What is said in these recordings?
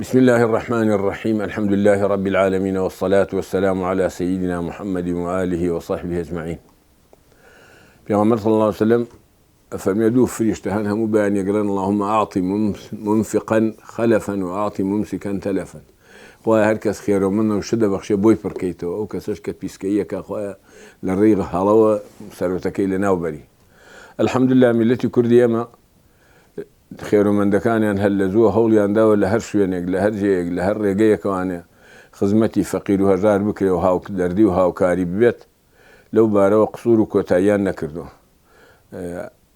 بسم الله الرحمن الرحيم. الحمد لله رب العالمين، والصلاة والسلام على سيدنا محمد وآله وصحبه أجمعين. پیغمبر صلى الله عليه وسلم فرمي دو فريشتهان همو بيان يقرن اللهم أعطي منفقا خلفا وأعطي ممسكا تلفا. خواه هركس خير ومنه وشده بخشي بوي بركيتو أو كسش كبيسكية كخواه للريغ هلوة سروتكي لناوبري. الحمد لله ملتي كردية ما خير من دكان هل زو هولي عندها لهر شوينك لهر جيك لهر رجيك كوانيا خدمتي فقير وهجار بكري وهاو دردي وهاو كاري ببيت لو بارو قصور وكوتايان نكردو.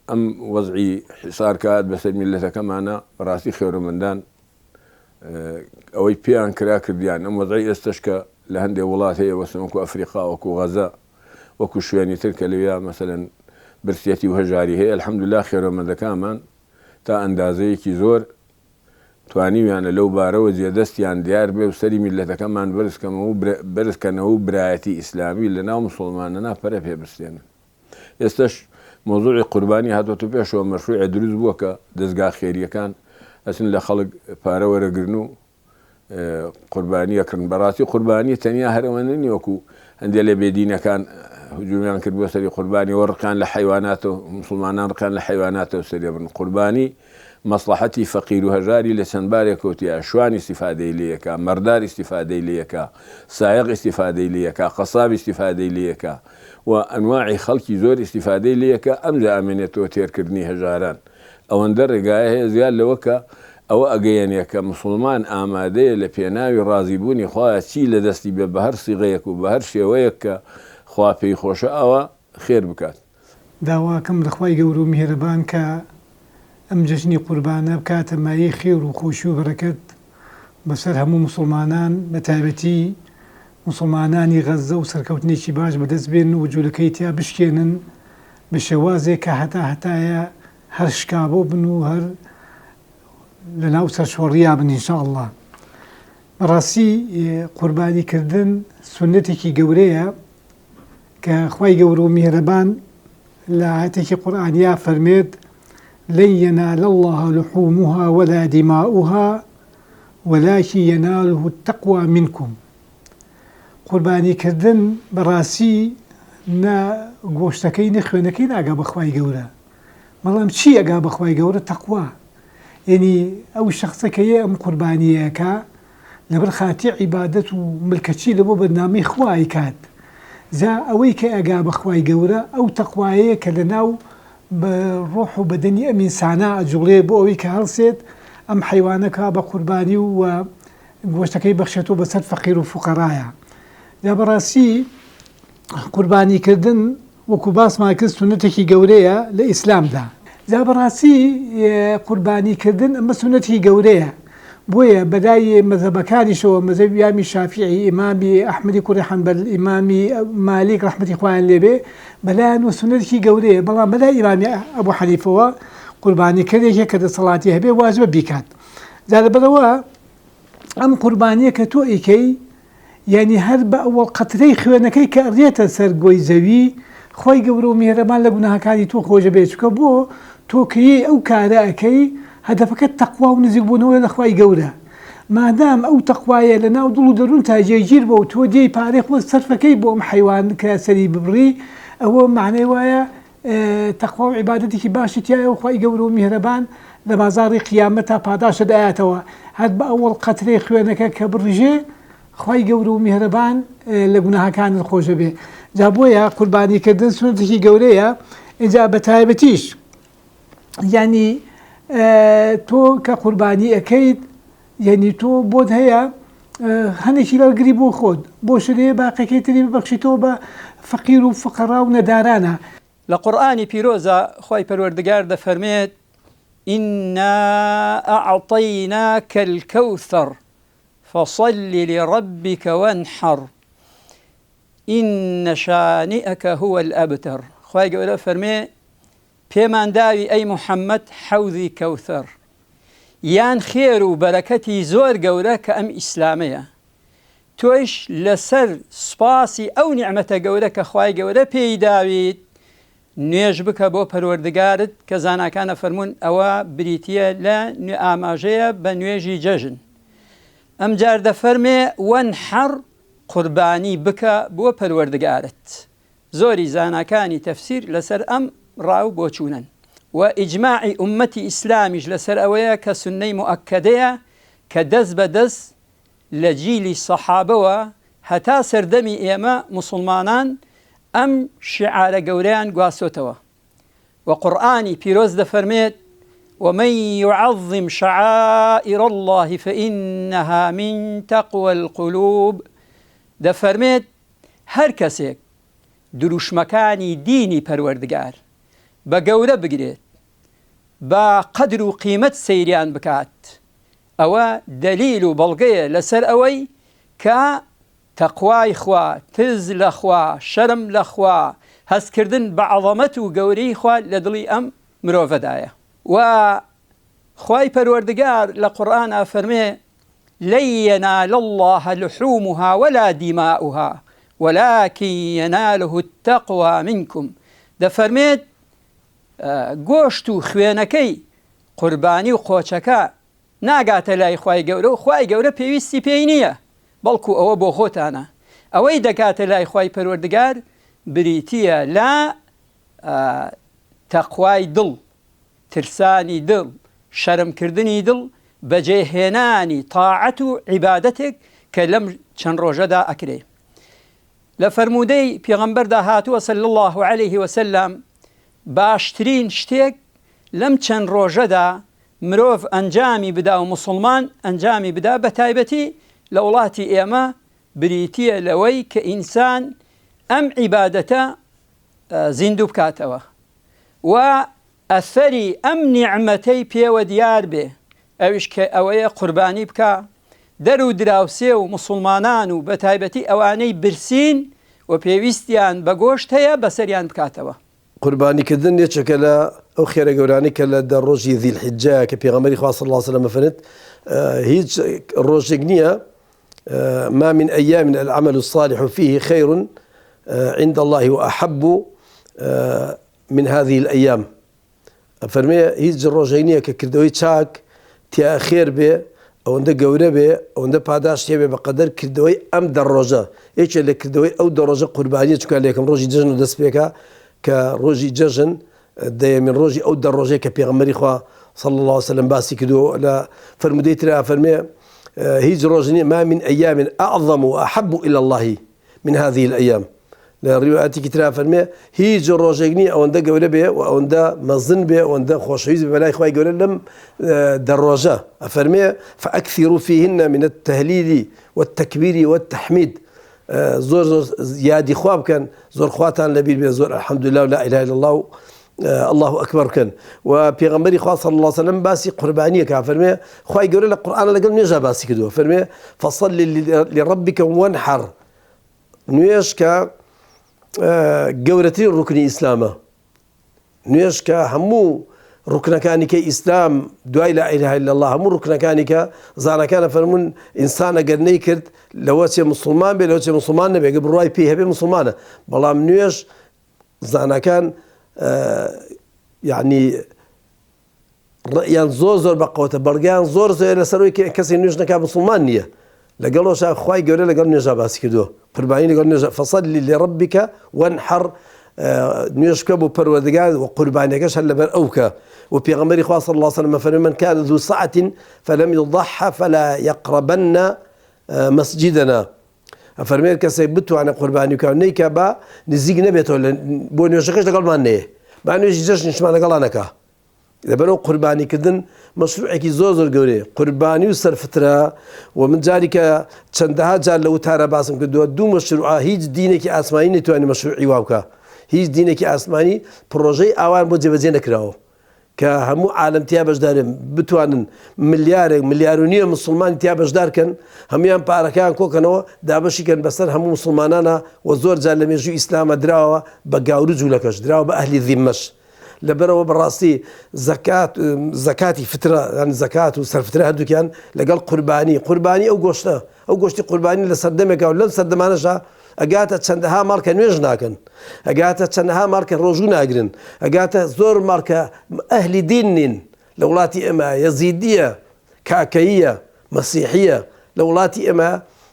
أم وضعي حصار كاد بس ملتك معنا راسي خير من دان أوي بيان كرا كرديان. أم وضعي استشكى لهندي ولات هي وسمكو أفريقيا وكو غزة وكو شويني تلك اللي مثلا برسيتي وهجاري هي الحمد لله خير من دكان تا اندازەیەکی زۆر توانیویانە لەو بارەوە جێدەستیان دیار بێ و سەری میلەتەکەمان بەرزکەنەوە و برایەتی ئیسلامی لەناو موسڵمانەنا پەرە پێبستێنن. ئێستش مۆزوعی قوربانی هاتوۆتە پێشەوە مەشروعی دروست بووە کە دەستگا خێریەکان ئەچن لە خەڵک پارە وەرەگرن و قوربانیەکردن. بەڕاستی قوربانی تەنیا هەرەوەندە نی وەکو هەندێک لە بێدینەکان هجومیان کرد بۆ سەری قوربانی و ڕقیان لە حیواناتەوە مسلمانان ڕقیان لە حیواناتەوە سەری بن. قوربانی مەسلحەتی فەقیر و هەژاری لە چەند بارێکەوتیە، شوان ئیستیفادەی لێیەکە، مەردار ئیستیفادەی لێیەکە، سایق ئیستیفادەی لێیەکە، قەساب ئیستیفادەی لێیەکە و ئەنواعی خەڵکی زۆر ئیستیفادەی لێیەکە. ئەمجا ئەمێنێتەوە تێرکردنی هەژاران. ئەوەندە ڕێگایە هەیە زیاد لەوە کە ئەوە ئەگەیەنێ کە مسلمان ئامادەیە لە پێناوی ڕازیبوونی خوایە چی لە دەستی بێ بە هەر سیغەیەک و بە هەر شێوەیەک کە خوا پێی خۆشە ئەوە خێر بکات. داواکەم لەخوای گەورە و میهرەبان کە ئەم جەژنی قوربانە بکاتە مایەی خێر و خۆشی و بەرەکەت بەسەر هەموو مسلمانان، بە تایبەتی مسلمانانی غەزە و سەرکەوتنێکی باش بەدەست بێن و جوولەکەی تیا بشکێنن بە شێوازێک کە هەتایە هەر شکابۆ بن و هەر لەناو سەرشۆڕیا بن ئینشاءڵڵا. بەڕاستی قوربانیکردن سونەتێکی گەورەیە کە خوای گەورە و میهرەبان لە ئایەتێکی قورئانیا فەرمێت لن ينال الله لحومها ولا دماؤها ولكن يناله التقوى منكم. قوربانیکردن بەڕاستی گۆشتەکەی خوێنەکەی ناگا بە خوای گەورە، بەڵام چی ئەگا بە خوای گەورە؟ تەقوا. یعنی ئەو شەخسەکەیە ئەم قوربانیەکە لەبەر خاتی عیبادەت و ملکەچی لە بۆ بەرنامەی خوای کات. زا ئەوەی کە ئەگا بەخوای گەورە ئەو تەقوایەیە کە لەناو بە ڕۆح و بەدەنی ئەم ئینسانە ئەجوڵێ بۆ ئەوەی کە هەڵسێت ئەم حیوانەکە بە قوربانی و گۆشتەکەی بەخشێتەوە بەسەر فەقیر و فوقەرایە. جا بەڕاستی قوربانیکردن وەکو باسمان کرد سونەتێکی گەورەیە لە ئیسلامدا. جا بەڕاستی قوربانیکردن ئەمە سونەتی گەورەیە. بۆیە بەلای مەذهبەکانیشەوە مەذهبی ئیمامی شافعی، ئیمامی ئەحمەدی کوڕی حەنبەل، ئیمامی مالیک ڕەحمەتی خوایان لێبێ بەلایەن و سونەتێکی گەورەیە. بەڵام بەلای ئیمامی ئەبوو حەنیفەوە قوربانیکردێکە کە دەسەڵاتی هەبێ واجبە بیکات. جا لەبەرەوە ئەم قوربانیە کە تۆ ئیکەی یعنی هەر بە ئەوەڵ قەترەی خوێنەکەی کە ئەڕێتە سەر گۆی زەوی خۆی گەورە و میهرەبان لە گوناهەکانی تۆ خۆشە بێ. چکە بۆ تۆکەیەی ئەو کارە ئەەکەی هەدەفەکەت تەقوا و نزیکبوونەوەی لە خوای گەورە. مادام ئەو تەقوایە لە ناو دڵ و دەروون تا جێگیر بۆ و تۆ دێی پارەی خۆت سەرفەکەی بۆ ئەم حیوان کە سەری ببڕی، ئەوە معنەی وایە تەقوا و عیبادەتێکی باشی تایە و خوای گەورە و میهرەبان لە بازاڕی قیامەتە پاداشە دایاتەوە. هەر بە ئەوەڵ قەترەی خوێنەکە کە بڕژێ خوای گەورە و میهرەبان لە گوناهەکانت خۆشە بێ. جا بۆیە قوربانیکردن سونەتێکی گەورەیە. اینجا بە تایبەتیش یعنی تۆ کە قوربانی ئەەکەیت یعنی تۆ بۆت هەیە هەنێکی لەگری بۆ خۆت بۆ شرێ باقیەکەی تری ببەخشیتەوە بە فەقیر و فقەرا و نەدارانە. لە قورئانی پیرۆزە خوای پەروەردگار دەفەرمێت ئینا ئەعطەیناکە الکەوثەر فەصەلی لڕەبیکە وەنحەڕ ئینە شانیئەکە هووە الئەبتەر. خوای گەورە فەرمێ پێمان داوی ئەی موحەممەد حەوزی کەوثەر، یان خێر و بەرەکەتی زۆر گەورە کە ئەم ئیسلامەیە. تۆیش لەسەر سوپاسی ئەو نیعمەتە گەورە کە خوای گەورە پێی داویت نوێژ بکە بۆ پەروەردگارت کە زاناکانە فەرمونون ئەوە بریتیە لە ئاماژەیە بە نوێژی جەژن. ئەم جار دەفەرمێ وەنحەڕ قوربانی بکە بۆ پەروەردگارت. زۆری زاناکانی تەفسیر لەسەر ئەم ڕاو بۆچوونن و ئیجماعی ئومەتی ئیسلامیش لەسەر ئەوەیە کە سنەی مؤکەدەیە کە دەست بە دەست لە جیلی سەحابەوە هەتا سەردەمی ئێمە مسلمانان ئەم شعارە گەورەیان گواستۆتەوە و قورئانی پیرۆز دەفەرمێت ومن يعظم شعائر الله فإنها من تقوى القلوب. دەفەرمێت هەر کەسێک دروشمەکانی دینی پەروەردگار بە گەورە بگرێت بە قەدر و قیمەت سەیریان بکات ئەوە دەلیل و بەڵگەیە لەسەر ئەوەی کە تەقوای خوا، تز لە خوا، شەرم لە خوا، هەستکردن بە عەظەمەت و گەورەی خوا لە دڵی ئەم مرۆڤەدایە. و خوای پەروەردگار لە قورئانە فەرمێ لن ينال الله لحومها ولا دماؤها ولكن يناله التقوى منكم. دەفەرمێت گۆشت و خوێنەکەی قوربانی و قۆچەکە ناگاتە لای خوای گەورە و خوای گەورە پێویستی پێی نییە، بەڵکو ئەوە بۆ خۆتانە. ئەوەی دەکاتە لای خوای پەروەردگار بریتیە لە تەقوای دڵ، ترسانی دڵ، شەرمکردنی دڵ، بەجێهێنانی تاعەت و عیبادەتێک کە لەم چەند ڕۆژەدا ئەکرێ. لە فەرموودەی پێغەمبەردا هاتووە صلی الله عليه وسلم باشترین شتێک لەم چەند ڕۆژەدا مرۆڤ ئەنجامی بدا و مسلمان ئەنجامی بدا بە تایبەتی لە وڵاتی ئێمە بریتیە لەوەی کە ئینسان ئەم عیبادەتە زیندوو بکاتەوە و ئەثەری ئەم نیعمەتەی پێوە دیار بێ، ئەویش کە ئەوەیە قوربانی بکە دەر و دراوسێ و مسلمانان و بە تایبەتی ئەوانەی برسین و پێویستیان بە گۆشت هەیە بەسەریان بکاتەوە. قوربانیکردن یەکێکە لە ئەو خێرە گەورانەی کە لە دە ڕۆژی ذی الحیجە کە پێغەمبەری خوا صلی الله علیه وسلم فەرمێت هیچ ڕۆژێک نییە ما من أيام العمل الصالح فيه خير عند الله وأحب من هذه الأيام. فەرمێ هیچ ڕۆژێک نییە کە کردەوەی چاک تیا خێر بێ، ئەوەندە گەورە بێ، ئەوەندە پاداش هەبێ بەقەدەر کردەوەی ئەم دە ڕۆژە. یەکێک لە کردەوەی ئەو دە ڕۆژە قوربانیە، چونکە لە یەکەم ڕۆژی جەژن و دەست پێکە کە ڕۆژی جەژن دەیەمین ڕۆژی ئەو دە ڕۆژەیە کە پێغەمبەری خوا صلی الله عليه وسلم باسی کردووە. لە فەرمودەی ترا فەرمێ هیچ ڕۆژ نییە ما من أيام أعظم وأحب إلى الله من هذه الأيام. لە ڕیوایەتێکی ترا فەرمێ هیچ ڕۆژێک نییە ئەوەندە گەورە بێ و ئەوەندە مەزن بێ، ئەوەندە خۆشەویست بێ بەلای خوای گەورە لەم دە ڕۆژە. ئەفەرمێ فأكثروا فيهن من التهليل والتكبير والتحميد. زۆر زۆر یادی خوا بکەن، زۆر خواتان لەبیر بێ، زۆر الحەمدولله و لا إله إلا الله و الله أكبر بکەن. و پێغەمبەری خوا صلی الله عليه وسلم باسی قوربانیەکە فەرمێ خوای گەورە لە قورئان لەگەڵ نوێژە باسی کردووە. فەرمێ فصل لربك وانحر. نوێژ کە گەورەترین ڕوکنی ئیسلامە، نوێژ کە هەموو ڕوکنەکانی کە ئیسلام دوای لا إله إلا الله هەموو ڕوکنەکانی کە زانەکانە فەرمون ئینسان ئەگەر نەیکرد لەوە چێ مسلمان بێ، لەوە چێ مسلمان نەبێ، ئەگەر بڕوای پێی هەبێ مسلمانە. بەڵام نوێژ زانەکان یعنی ڕەیان زۆر بەقەوتە، بەڵگەیان زۆر لەسەرەوەی کەسی نوێژ نەکا مسلمان نییە. لەگەڵەوەش خوای گەورە لەگەڵ نوێژە باسی کردووە، قوربانی لەگەڵ نوێژە فەصل لربك وانحر. نوێژ بکە بۆ پەروەردگار و قوربانیەکەش هەر لەبەر ئەو بکە. و پێغەمبەری خوا صلی الله عليه وسلم فەرمێ من كان ذو سعة فلم يضحى فلا يقربن مسجدنا. فەرمێ کەسێک بتوانێت قوربانی بکە و نەیکە بە نزیک نەبێتەوە بۆ نوێژەکەش لەگەڵمان نەیە، با نوێژی جەژنیشمان لەگەڵا نەکا. لەبەرەوە قوربانیکردن مەشروعێکی زۆر گەورەیە. قوربانی و سەرفترە و من جاری کە چەندەها جار لە وتارە باسم کردووە دوو مەشروعە هیچ دینێکی ئاسمانی نەیتوانی مەشروعی وا بکە. هیچ دینێکی ئاسمانی پرۆژەی ئاوان بۆ جێبەجێ نەکراوە کە هەموو عالم تیا بەشدارن، بتوانن ملیارێک ملیار و نییە مسلمانی تیا بەشدارکەن، هەمویان پارەکان کۆکەنەوە دابەشیکەن بەسەر هەموو مسلمانانە و زۆر جار لە مێژووی ئیسلامە دراوە بە گاور و جوولەکەش، دراوە بە ئەهلی ذیممەش. لەبەرەوە بەڕاستی زەکاتی فترە یان زەکات و سەرفترە هەردووکیان لەگەڵ قوربانی ئەو گۆشتە، ئەو گۆشتی قوربانی لە سەردەمێکە و لەم سەردەمانەشە ئەگاتە چەندەها ماڵکە نوێژ ناکەن، ئەگاتە چەندەها ماڵکە ڕۆژوو ناگرن، ئەگاتە زۆر ماڵکە ئەهلی دین نین لە وڵاتی ئێمە، یەزیدیە، کاکەییە، مەسیحیە، لە وڵاتی ئێمە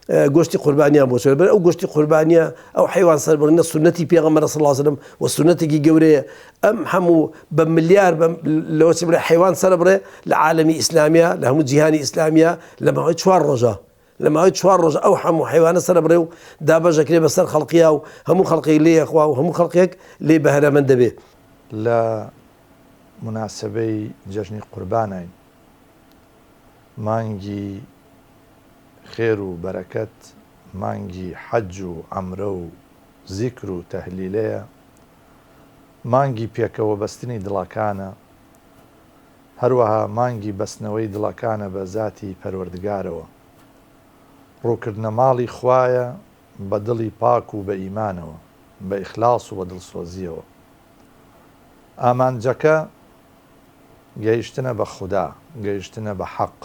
گۆشتی قوربانیان بۆ بەر ئەو گۆشتی قوربانیە ئەو حیوان سەربڕینە سنەتی پێغەمبەر صلی الله علیه وسلم و سنەتێکی گەورەیە ئەم هەموو بە ملیار لەوە چ بڵێ حیوان سەربڕێ لە عالەمی ئیسلامیە لە هەموو جیهانی ئیسلامیە لە ماوەی 4 ڕۆژە لە ماوەی 4 ڕۆژە ئەو هەموو حیوانە سەربڕێ و دابەژەکرێ بەسەر خەڵقیا و هەموو خەڵقی لێخوا و هەموو خەڵقێک لێ بەهرەمەند دەبێ. لە مناسبەی جەژنی قوربانین مانگی خێر و بەرەکەت مانگی حەج و عەمرە و زیکر و تەهلیلەیە مانگی پێکەوە بەستنی دڵەکانە هەروەها مانگی بەستنەوەی دڵەکانە بە ذاتی پەروەردگارەوە ڕووکردنە ماڵی خوایە بە دڵی پاک و بە ئیمانەوە بە ئیخلاس و بە دڵسۆزیەوە ئامانجەکە گەیشتنە بە خودا گەیشتنە بە حەق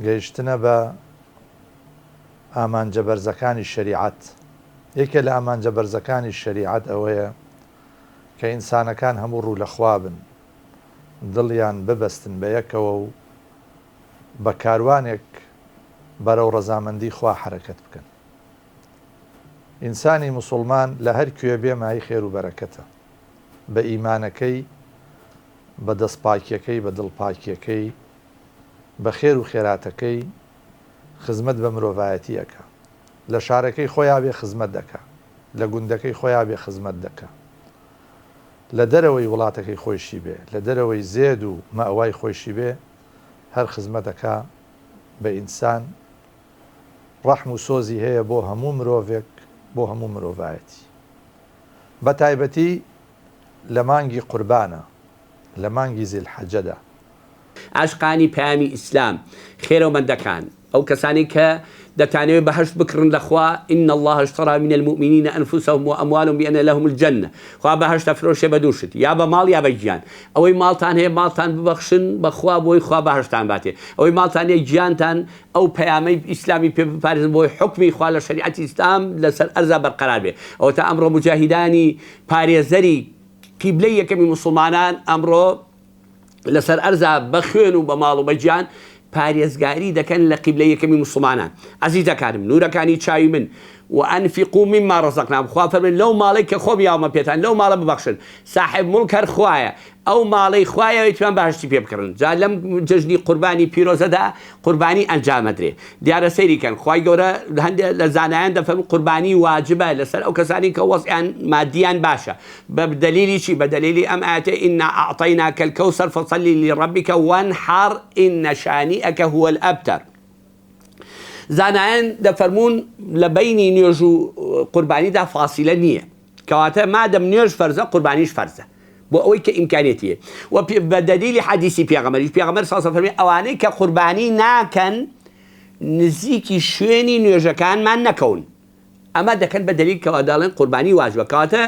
گەیشتنە بە ئامانجە بەرزەکانی شەریعەت یەکێ لە ئامانجە بەرزەکانی شەریعەت ئەوەیە کە ئینسانەکان هەموو ڕوو لە خوا بن دڵیان ببەستن بە یەکەوە و بە کاروانێک بەرەو ڕەزامەندی خوا حرەکەت بکەن. ئینسانی موسڵمان لە هەر کوێ بێ مای خێر و بەرەکەتە بە ئیمانەکەی بە دەستپاکیەکەی بە دڵپاکیەکەی بە خێر و خێراتەکەی خزمەت بە مرۆڤایەتی ئەکا لە شارەکەی خۆیان بێ خزمەت دەکا لە گوندەکەی خۆیان بێ خزمەت دەکا لە دەرەوەی وڵاتەکەی خۆشی بێ لە دەرەوەی زێد و مەئەوای خۆشی بێ هەر خزمەت دەکا بە ئینسان ڕەحم و سۆزی هەیە بۆ هەموو مرۆڤێک بۆ هەموو مرۆڤایەتی بە تایبەتی لە مانگی قوربانە لە مانگی زیلحەجەدا عاشقانی پەیامی ئیسلام خێرەومەندەکان ئەو کەسانی کە دەتانەوێت بەهەشت بکڕن لەخوا إن الله اشترى من المؤمنين أنفسهم وأموالهم بأن لهم الجنة خوا بەهەشت ئەفرۆشێ بە دووشت یا بە ماڵ یا بە گیان ئەوەی ماڵتان هەیە ماڵتان ببەخشن بەخوا بۆی خوا بەهەشتان باتێ ئەوەی ماڵتان هەیە گیانتان ئەو پەیامەی ئیسلامی پێ بپارێزن بۆی حکمی خوا لە شەریعەتی ئیسلام لەسەر ئەرزا بەرقەرار بێ ئەوە تا ئەمڕۆ مجاهیدانی پارێزەری قیبلەی یەکەمی موسڵمانان ئەمڕۆ لەسەر ئەرزا بە خوێن و بە ماڵ و بە گیان پارێزگاری دەکەن لە قیبلەی یەکەمی موسڵمانان. عەزیزەکانم نورەکانی چاوی من وأنفقوا مما رزقناهم خوا فەرمێن لەو ماڵەی کە خۆم یاومە پێتان لەو ماڵە ببەخشن ساحب مولک هەر خوایە ئەو ماڵەی خوایە ئیتوان بەهەشتی پێ بکڕن جا لەم جەژنی قوربانی پیرۆزەدا قوربانی ئەنجامەدرێ دیارە سەیریکەن خوای گەورە هەندێک لە زانایان دەفەرمێن قوربانی واجبە لەسەر ئەو کەسانی کە وەزعیان مادیان باشە بە دەلیلی چی بە دەلیلی ئەم ئاەتە ئینا ئەعطەیناکە الکەوسەر فەصەلی لڕەبیکە وانحەڕ ئین شانیئەکە هو الأبتر. زانایان دەفەرمون لە بەینی نوێژ و قوربانیدا فاسیلە نییە کەواتە مادەم نوێژ فەرزە قوربانیش فەرزە بۆ ئەوەی کە ئیمکانێتیە و بە دەلیلی حەدیسی پێغەمبەر ساسە فەرمێ ئەوانەی کە قوربانی ناکەن نزیکی شوێنی نوێژەکانمان نەکەون ئەمە دەکەن بە دەلیل کەوا دەڵێن قوربانی واجبە کەواتە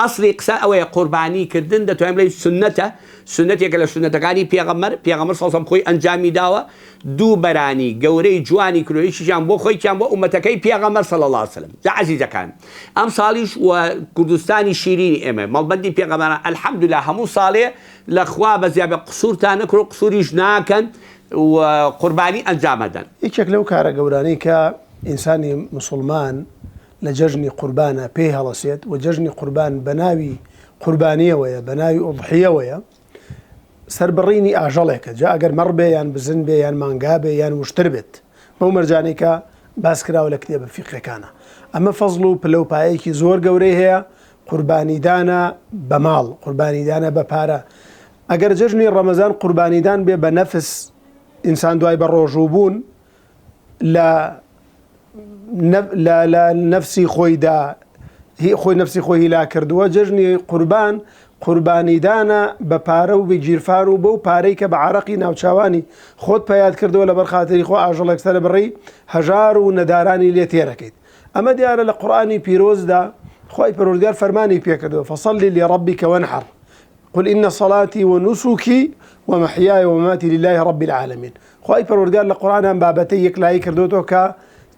ئەسڵی قسە ئەوەیە قوربانیکردن دەتوانین بڵێین سنەتە سنەتێکە لە سنەتەکانی پێغەمبەر ساسەم خۆی ئەنجامی داوە دوو بەرانی گەورەی جوانی کرۆیشیان بۆ خۆیان بۆ ئومەتەکەی پێغەمبەر صلی الله علیه وسلم. جا عەزیزەکان ئەم ساڵیش و کوردستانی شیرینی ئێمە مەڵبەندی پێغەمبەران الحەمدوللا هەموو ساڵێ لەخوا بەزیابە قسوورتان نەکرۆ قسووریش ناکەن و قوربانی ئەنجامەدەن. یەکێک لەو کارە گەورانەی کە ئینسانی موسڵمان لە جەژنی قوربانە پێی هەڵەسێت و جەژنی قوربان بە ناوی قوربانیەوەیە بە ناوی ئوضحیەوەیە سەربڕینی ئاژەڵێکە جا ئەگەر مەڕ بێ یان بزن بێ یان مانگا بێ یان وشتر بێت بەو مەرجانەی کە باس کراوە لە کتێبە فیقهەکانە ئەمە فەزڵ و پلەپایەکی زۆر گەورەی هەیە قوربانیدانە بە ماڵ قوربانیدانە بە پارە ئەگەر جەژنی ڕەمەزان قوربانیدان بێ بە نەفس ئینسان دوای بە ڕۆژوو بوون لە نفسی خۆیدا خۆی نفسی خۆی هیلا کردووە جەژنی قوربان قوربانیدانە بە پارە و بگیرفان و بەو پارەی کە بە عەرەقی ناوچاوانی خۆت پەیاد کردەوە لە بەرخاتری خۆ ئاژەڵێک سەر بڕی هەژار و نەدارانی لێ تێرەکەیت. ئەمە دیارە لە قورئانی پیرۆزدا خۆی پەروەردگار فەرمانی پێکردەوە فەصەلی لڕەبیکە وانحەڕ قل إن صلاتي ونسكي ومحياي ومماتي لله رب العالمين. خۆی پەروەردگار لە قورئان بابەتەی یەکلایی کردوەوە کە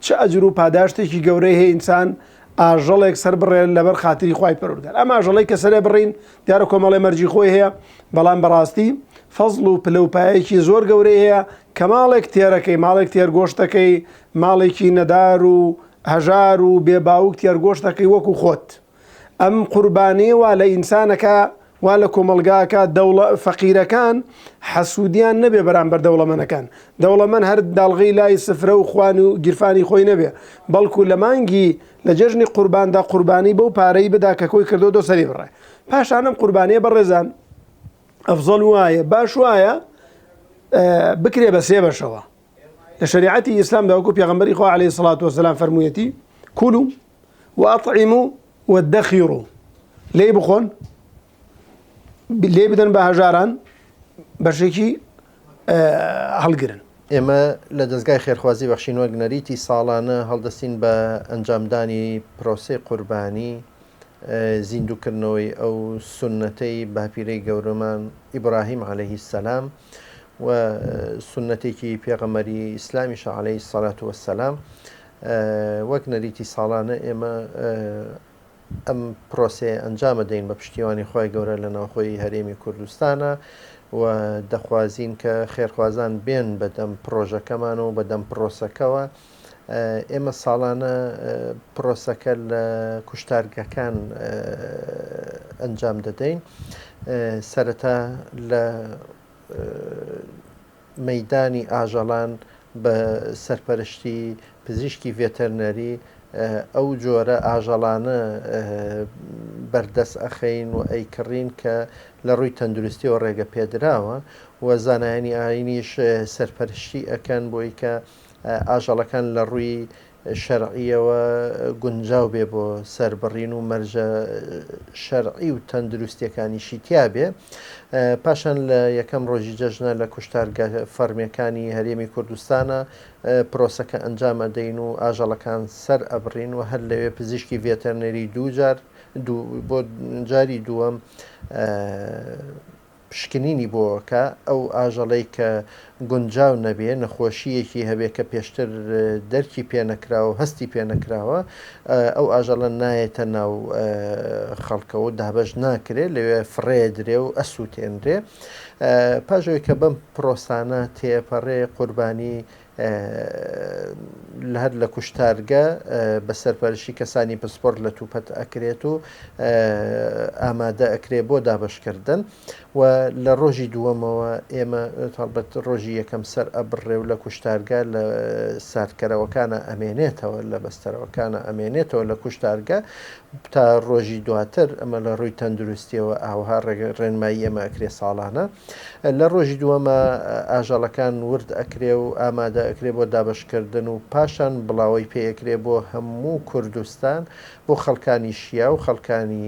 چه ئەجر و پاداشتێکی گەورەی هەیە ئینسان ئاژەڵێک سەر بڕێن لەبەر خاتری خوای پەروەردگار. ئەم ئاژەڵەی کە سەرێ بڕین دیارە کۆمەڵی مەرجی خۆی هەیە بەڵام بەڕاستی فەزڵ و پلەپایەکی زۆر گەورەی هەیە کە ماڵێک تێرەکەی ماڵێک تێرگۆشتەکەی ماڵێکی نەدار و هەژار و بێباوک تێرگۆشتەکەی وەکو خۆت ئەم قوربانیە وا لە ئینسانەکە وا لە کۆمەلگاکە فەقیرەکان حەسوودیان نەبێ بەرامبەر دەوڵەمەندەکان دەوڵەمەند هەر داڵغی لای سفرە و خوان و گیرفانی خۆی نەبێ بەڵکو لە مانگی لە جەژنی قورباندا قوربانی بەو پارەی بدا کە کۆی کردو دۆ سەری بڕێ پاشانم قوربانیە بەڕێزان ئەفزەڵ وایە باش وایە بکرێ بە سێ بەشەوە لە شریعەتی ئیسلامدا وەکو پێغەمبەری خوا عەلەیهی سەڵات وەسەلام فەرموویەتی کولوا وەئەطعیموا وەدەخیروا لێی بخۆن لێ بدەن بە هەژاران بەشێکی هەڵگرن. ئێمە لە دەستگای خێرخوازی بەخشین وەک نەریتی ساڵانە هەڵدەستین بە ئەنجامدانی پرۆسەی قوربانی زیندووکردنەوەی ئەو سونەتەی باپیرەی گەورەمان ئیبراهیم عەلەیهی سەلام و سونەتێکی پێغەمبەری ئیسلامیش عەلەیهی سەڵات وەسەلام وەک نەریتی ساڵانە ئێمە ئەم پرۆسەیە ئەنجامە دەین بە پشتیوانی خۆی گەورە لە ناوخۆی هەرێمی کوردستانە و دەخوازین کە خێرخوازان بێن بەدەم پرۆژەکەمان و بەدەم پرۆسەکەەوە ئێمە ساڵانە پرۆسەکە لە کوشتارگەکان ئەنجام دەدەین سەرەتا لە مەیدانی ئاژەڵان بە سەرپەرشتی پزیشکی ڤێتەرنەری ئەو جۆرە ئاژەڵانە بەردەست ئەخەین و ئەیکڕین کە لە ڕووی تەندروستی و ڕێگە پێدراوە و زانایانی ئاینیش سەرپەرشتی ئەکەن بۆی کە ئاژەڵەکان لە ڕووی شەرعیەوە گونجاو بێ بۆ سەربڕین و مەرجە شەرعی و تەندروستیەکانیشی تیا بێ پاشان لە یەکەم ڕۆژی جەژنە لە کوشتارگە فەرمیەکانی هەرێمی کوردستانە پرۆسەکە ئەنجام ئەدەین و ئاژەڵەکان سەر ئەبڕین و هەر لەوێ پزیشکی ڤێتەرنەری دووجار بۆ جاری دووەم پشکنینی بۆکە ئەو ئاژەڵەی کە گونجاو نەبێ نەخۆشیەکی هەبێ کە پێشتر دەرکی پێنەکراوە و هەستی پێنەکراوە ئەو ئاژەڵە نایێتە ناو خەڵکەوە دابەش ناکرێت لەوێ فڕێدرێ و ئەسووتێنرێ پاژەوەی کە بەم پرۆسانە تێپەڕێ قوربانی هەر لە کوشتارگە بە سەرپەرشی کەسانی پسپۆرت لە تووپەت ئەکرێت و ئامادە ئەکرێ بۆ دابشکردن و لە ڕۆژی دووەمەوە ئێمە تاڵبەت ڕۆژی یەکەم سەر ئەبڕێ و لە کوشتارگە لە ساردکەرەوەکانە ئەمێنێتەوە لە بەستەرەوەکانە ئەمێنێتەوە لە کوشتارگە تا ڕۆژی دواتر ئەمە لە ڕووی تەندروستیەوە ئاوها ڕێنمایی ئێمە ئەکرێ ساڵانە لە ڕۆژی دووەمە ئاژەڵەکان ورد ئەکرێ و ئامادە ئەکرێ بۆ دابشکردن و پاشان بڵاوی پێەکرێ بۆ هەموو کوردستان بۆ خەڵکانی شیا و خەڵکانی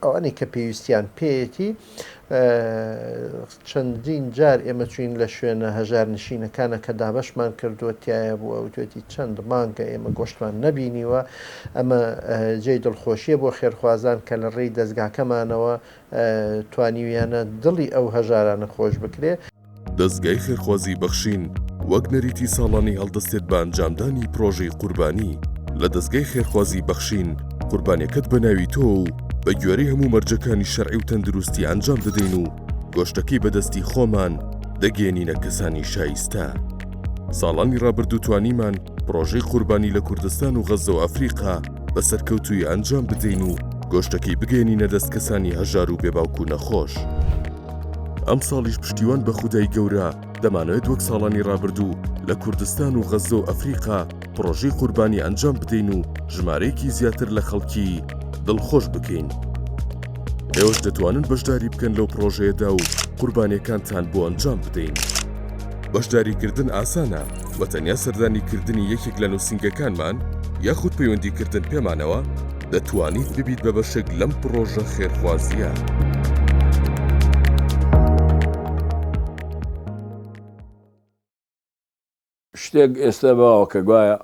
ئەوانەی کە پێویستیان پێیەتی چەندین جار ئێمە چوین لە شوێنە هەژار نشینەکانە کە دابشمان کردووە تایە بووە و توێتی چەند مانگە ئێمە گۆشتمان نەبینیوە ئەمە جێی دڵخۆشیە بۆ خێرخوازان کە لە ڕێی دەستگاکەمانەوە توانیویانە دڵی ئەو هەژارانە خۆش بکرێ. دەستگای خێرخوازی بەخشین وەک نەریتی ساڵانی هەڵدەستێت بە ئەنجامدانی پرۆژەی قوربانی لە دەستگای خێرخوازی بەخشین قوربانیەکەت بە ناوی تۆ و بە گوێرەی هەموو مەرجەکانی شەرعی و تەندروستی ئەنجام دەدەین و گۆشتەکەی بەدەستی خۆمان دەگەێنینە کەسانی شایستە. ساڵانی ڕابردوو توانیمان پرۆژەی قوربانی لە کوردستان و غەزە و ئەفریقا بە سەرکەوتووی ئەنجام بدەین و گۆشتەکەی بگەێنینە دەست کەسانی هەژار و بێباوک و نەخۆش. ئەم ساڵیش پشتیوان بە خودای گەورە دەمانوێت وەک ساڵانی ڕابردوو لە کوردستان و غەزە و ئەفریقا پرۆژەی قوربانی ئەنجام بدەین و ژمارەیەکی زیاتر لە خەڵکی دڵخۆش بکەین. ئێوەش دەتوانن بەشداری بکەن لەو پرۆژەیەدا و قوربانیەکانتان بۆ ئەنجام بدەین. بەشداریکردن ئاسانە بە تەنیا سەردانیکردنی یەکێک لە نووسنگەکانمان یاخود پەیوەندیکردن پێمانەوە دەتوانیت ببیت بە بەشێک لەم پرۆژە خێرخوازیە. شتێک ئێستا باوە کە گوایە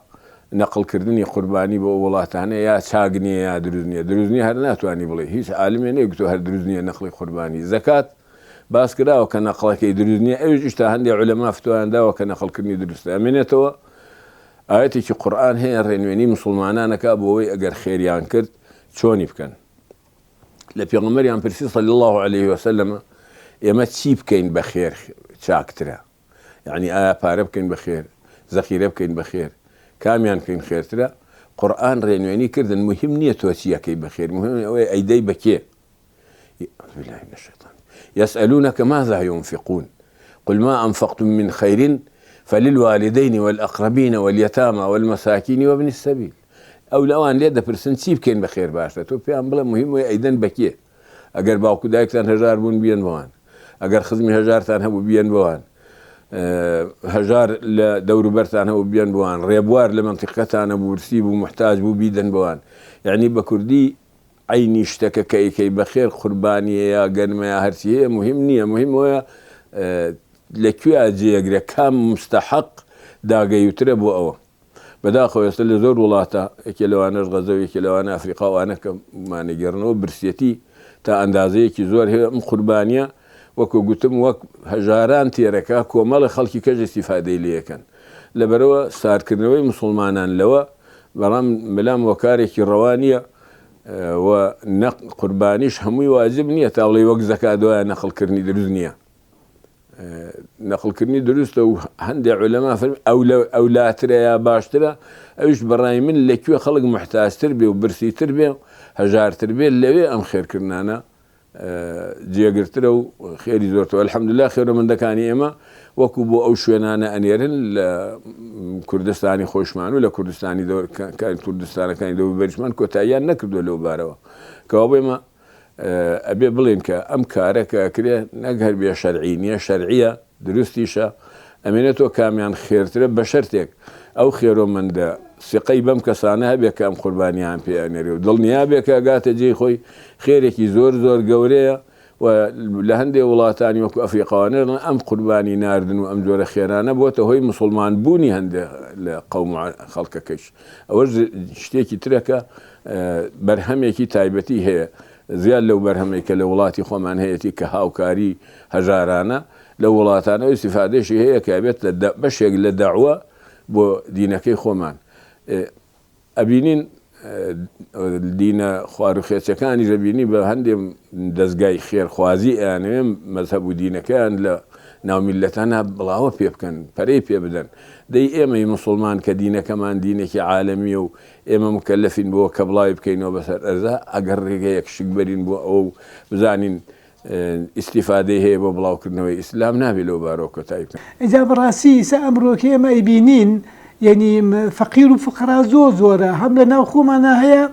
نەقلکردنی قوربانی بۆ وڵاتانە یا چاک نییە یا دروست نییە دروست نییە هەر ناتوانانی بڵێ هیچ عالمێ نەیگوتۆ هەر دروست نییە نەقلی قوربانی زەکات باس کراوە کە نەقڵەکەی دروست نییە ئەوش شتا هەندێک عولەما فتوایانداوە کە نەقلکردنی دروستە ئەمێنێتەوە ئاەتێکی قورئان هەیە ڕێنوێنی موسڵمانانەکە بۆ ئەوەی ئەگەر خێریان کرد چۆنی بکەن لە پێغەمبەریان پرسی صلی الله عليه وسلم ئێمە چی بکەین بەخێر چاکترە، یعنی ئایا پارە بکەین بەخێر، زەخیرە بکەین بەخێر، کامیان بکەین خێرترە؟ قورئان ڕێنوێنی کردن مهم نییە تۆ چیەکەی بەخێر، مهم ئەوەیە ئەیدەی بەکێ. بالله من الشيطان يسألونك ماذا ينفقون قل ما أنفقتم من خير فللوالدين والأقربين واليتامى والمساكين وابن السبيل. ئەو لەوان لێ دەپرسن چی بکەین بەخێر باشە، تۆ پێیان بڵێ مهم وێ ئەیدەن بەکێ. ئەگەر باوکو دایکتان هەژار بوون بیان بەوان، ئەگەر خزمی هەژارتان هەبوو بیان بەوان، هەژار لە دەوروبەرتان هەبوو بیان بەوان، ڕێبوار لە منتیقەتانە بوو ورسی بوو محتاج بوو بیدەن بەوان. یعنی بە کوردی عینی شتەکە کە ئەیکەی بەخێر قوربانیەیە گەنمەیە هەرچی هەیە مهم نییە، مهم وایە لەکوێ جێگرێ کام مستحق داگەیوترە بۆ ئەوە. بەداخەوە ئێستا لە زۆر وڵاتە یەکێ لەوانەش غەزە و یەکێ لەوانە ئەفریقا وانە کە مانەگەڕنەوە برسێتی تا ئەندازەیەکی زۆر هەیە. ئەم قوربانیە وەکو گوتم وەک هەژاران تێرەکە کۆمەڵی خەڵکی کەش استیفادەی لێەکەن لەبەرەوە ساردکردنەوەی مسلمانان لەوە بەڵام بەلام وەکارێکی ڕەوانیە و قوربانیش هەمووی واجب نییە تاوڵی وەک زەکات وایە نەخڵکردنی دروست نییە. نەخڵکردنی دروستە و هەندێک عولەما فەرمی ئەولاترە یا باشترە، ئەوش بەڕای من لەکوێ خەڵک محتاجتر بێ و برسیتر بێ و هەژارتر بێ لەوێ ئەم خێرکردانە جێگرترە و خێری زۆرتەوە. الحەمدوللا خێرەمەندەکانی ئێمە وەکو بۆ ئەو شوێنانە ئەنێرن لە کوردستانی خۆشمان و لە کوردستانی کوردستانەکانی دەوری بەریشمان کۆتاییان نەکردووە لەو بارەوە کەوا بێمە ئەبێ بڵێن کە ئەم کارە کەکرێ نەگەر بێ شەرعی نییە، شەرعیە دروستیشە، ئەمێنێتەوە کامیان خێرترە بە شەرتێک ئەو خێرۆمەندە سقەی بەم کەسانە هەبێ کە ئەم قوربانیان پێیانێری و دڵنیا بێ کە گاتە جێی خۆی خێرێکی زۆر زۆر گەورەیە و لە هەندێک وڵاتانی وەکو ئەفریقاوانە ئەم قوربانی ناردن و ئەم جۆرە خێرانە بۆتە هۆی مسلمان بوونی هەندێک لە قەوم خەڵکەکەش. ئەوە شتێکی ترەکە بەرهەمێکی تایبەتی هەیە زیاد لەو بەرهەمەی کە لە وڵاتی خۆمان هەیەی کە هاوکاری هەژارانە لە وڵاتانە ئیسیفادەشی هەیە کە بێت بەشێک لە داعوە بۆ دینەکەی خۆمان. ئەبینین دینە خواروخێچەکانی دەبینی بە هەندێک دەستگای خێرخوازی ئەیانوێ مەذهب و دینەکەیان لە ناومیلەتانە بڵاوە پێ بکەن، پەرەی پێ بدەن. دەی ئێمەی مسلمان کە دینەکەمان دینێکی عالەمیە و ئێمە مکەلەفین بۆ کە بڵاوی بکەینەوە بەسەر ئەرزە ئەگەر ڕێگەیەک شک بەرین بۆ ئەو بزانین ئیسیفادەی هەیە بۆ بڵاوکردنەوەی ئیسلام نابێت لەو بارەوە کۆتایی بکەن. ئەجا بەڕاستی ئێستا ئەمڕۆکە ئێمە ئەیبینین یعنی فەقیر و فقرا زۆر زۆرە، هەم لە ناو خۆمانە هەیە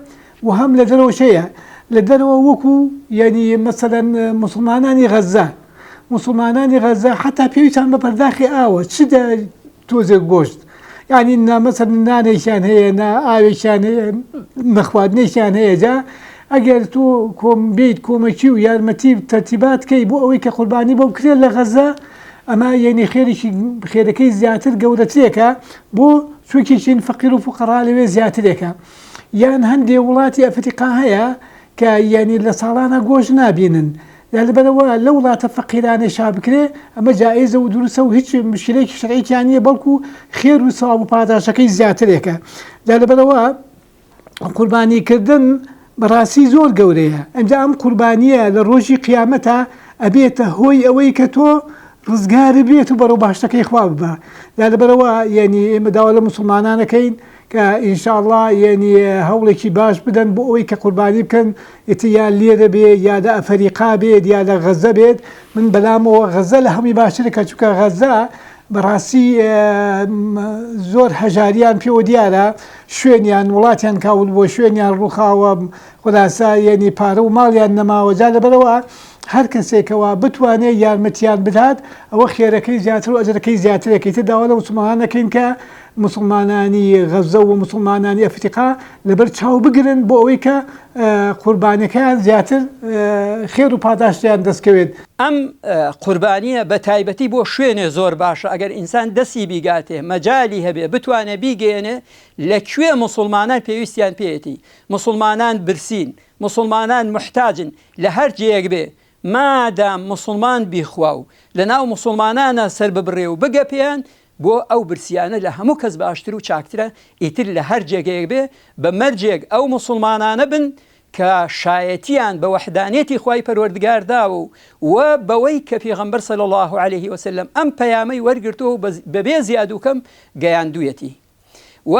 و هەم لە دەرەوەشەیە. لە دەرەوە وەکو یعنی مەسەلەن مسلمانانی غەزە، مسلمانانی غەزە حتا پێویستیان بە پەرداخی ئاوە چ تۆزێک گۆشت، یعنی مەسەلەن نانێکیان هەیە، ئاوێکیان هەیە، نەخواردنێکیان هەیە. جا ئەگەر تۆ کۆم بیت کۆمەکی و یارمەتی تەرتیبات کەی بۆ ئەوەی کە قوربانی بۆ بکرێت لە غەزە، ئەمە یعنی خێرەکەی زیاتر گەورەترێکە بۆ چونکێکین فەقیر و فوقەڕا لەوێ زیاترێکە. یان هەندێک وڵاتی ئەفریقا هەیە کە یعنی لە ساڵانە گۆشت نابینن، لەبەرەوە لە وڵاتە فەقیرانە شا بکرێ ئەمە جائزە و دروستە و هیچ مشکلێکی شەرعییان نییە، بەڵکو خێر و ساواب و پاداشەکەی زیاترێکە. لەبەرەوە قوربانیکردن بەڕاستی زۆر گەورەیە. ئەمجا ئەم قوربانیە لە ڕۆژی قیامەتە ئەبێتە هۆی ئەوەی کە تۆ ڕزگاری بێت و بەرەو باشتەکەی خوا ببە. لەبەرەوە یعنی ئێمە داوا لە مسلمانانەکەین کە ئینشاءالله یعنی هەوڵێکی باش بدەن بۆ ئەوەی کە قوربانی بکەن، یا لێرە بێ یا لە ئەفریقا بێت یا لە غەزە بێت. من بەلامەوە غەزە لە هەمووی باشترێکە، چونکە غەزە بەڕاستی زۆر هەژاریان پێوە دیارە، شوێنیان وڵاتیان کاول بۆ شوێنیان ڕووخاوە، خولاسا یعنی پارە و ماڵیان نەماوە. جا لەبەرەوە هەر کەسێکەوە بتوانێت یارمەتیان بدات ئەوە خێرەکەی زیاتر و ئەجرەکەی زیاترێکی تر داوا لە مسلمانەکەین کە مسلمانانی غەزە و مسلمانانی ئەفریقا لەبەر چاو بگرن بۆ ئەوەی کە قوربانەکەیان زیاتر خێر و پاداشتیان دەستکەوێت. ئەم قوربانیە بە تایبەتی بۆ شوێنێ زۆر باشە ئەگەر ئینسان دەستی بیگاتێ مەجای هەبێ بتوانێت بیگەێنێ لەکوێ مسلمانان پێویستیان پێێتی، مسلمانان برسین، مسلمانان محتاجن لە هەر جێک بێ مادام مسلمان بیخوا و لە ناو مسلمانانە سەر ببڕێ و بگە پێیان بۆ ئەو برسیانە لە هەموو کەس باشتر و چاکترە ئیتر لە هەر جێگەیەک بێ بە مەرجێک ئەو مسلمانانە بن کە شایەتیان بە وەحدانێتی خوای پەروەردگاردا و بەوەی کە پێغەمبەر صلی الله عليه وسلم ئەم پەیامەی وەرگرتووە بەبێ زیاد و کەم گەیاندوویەتی و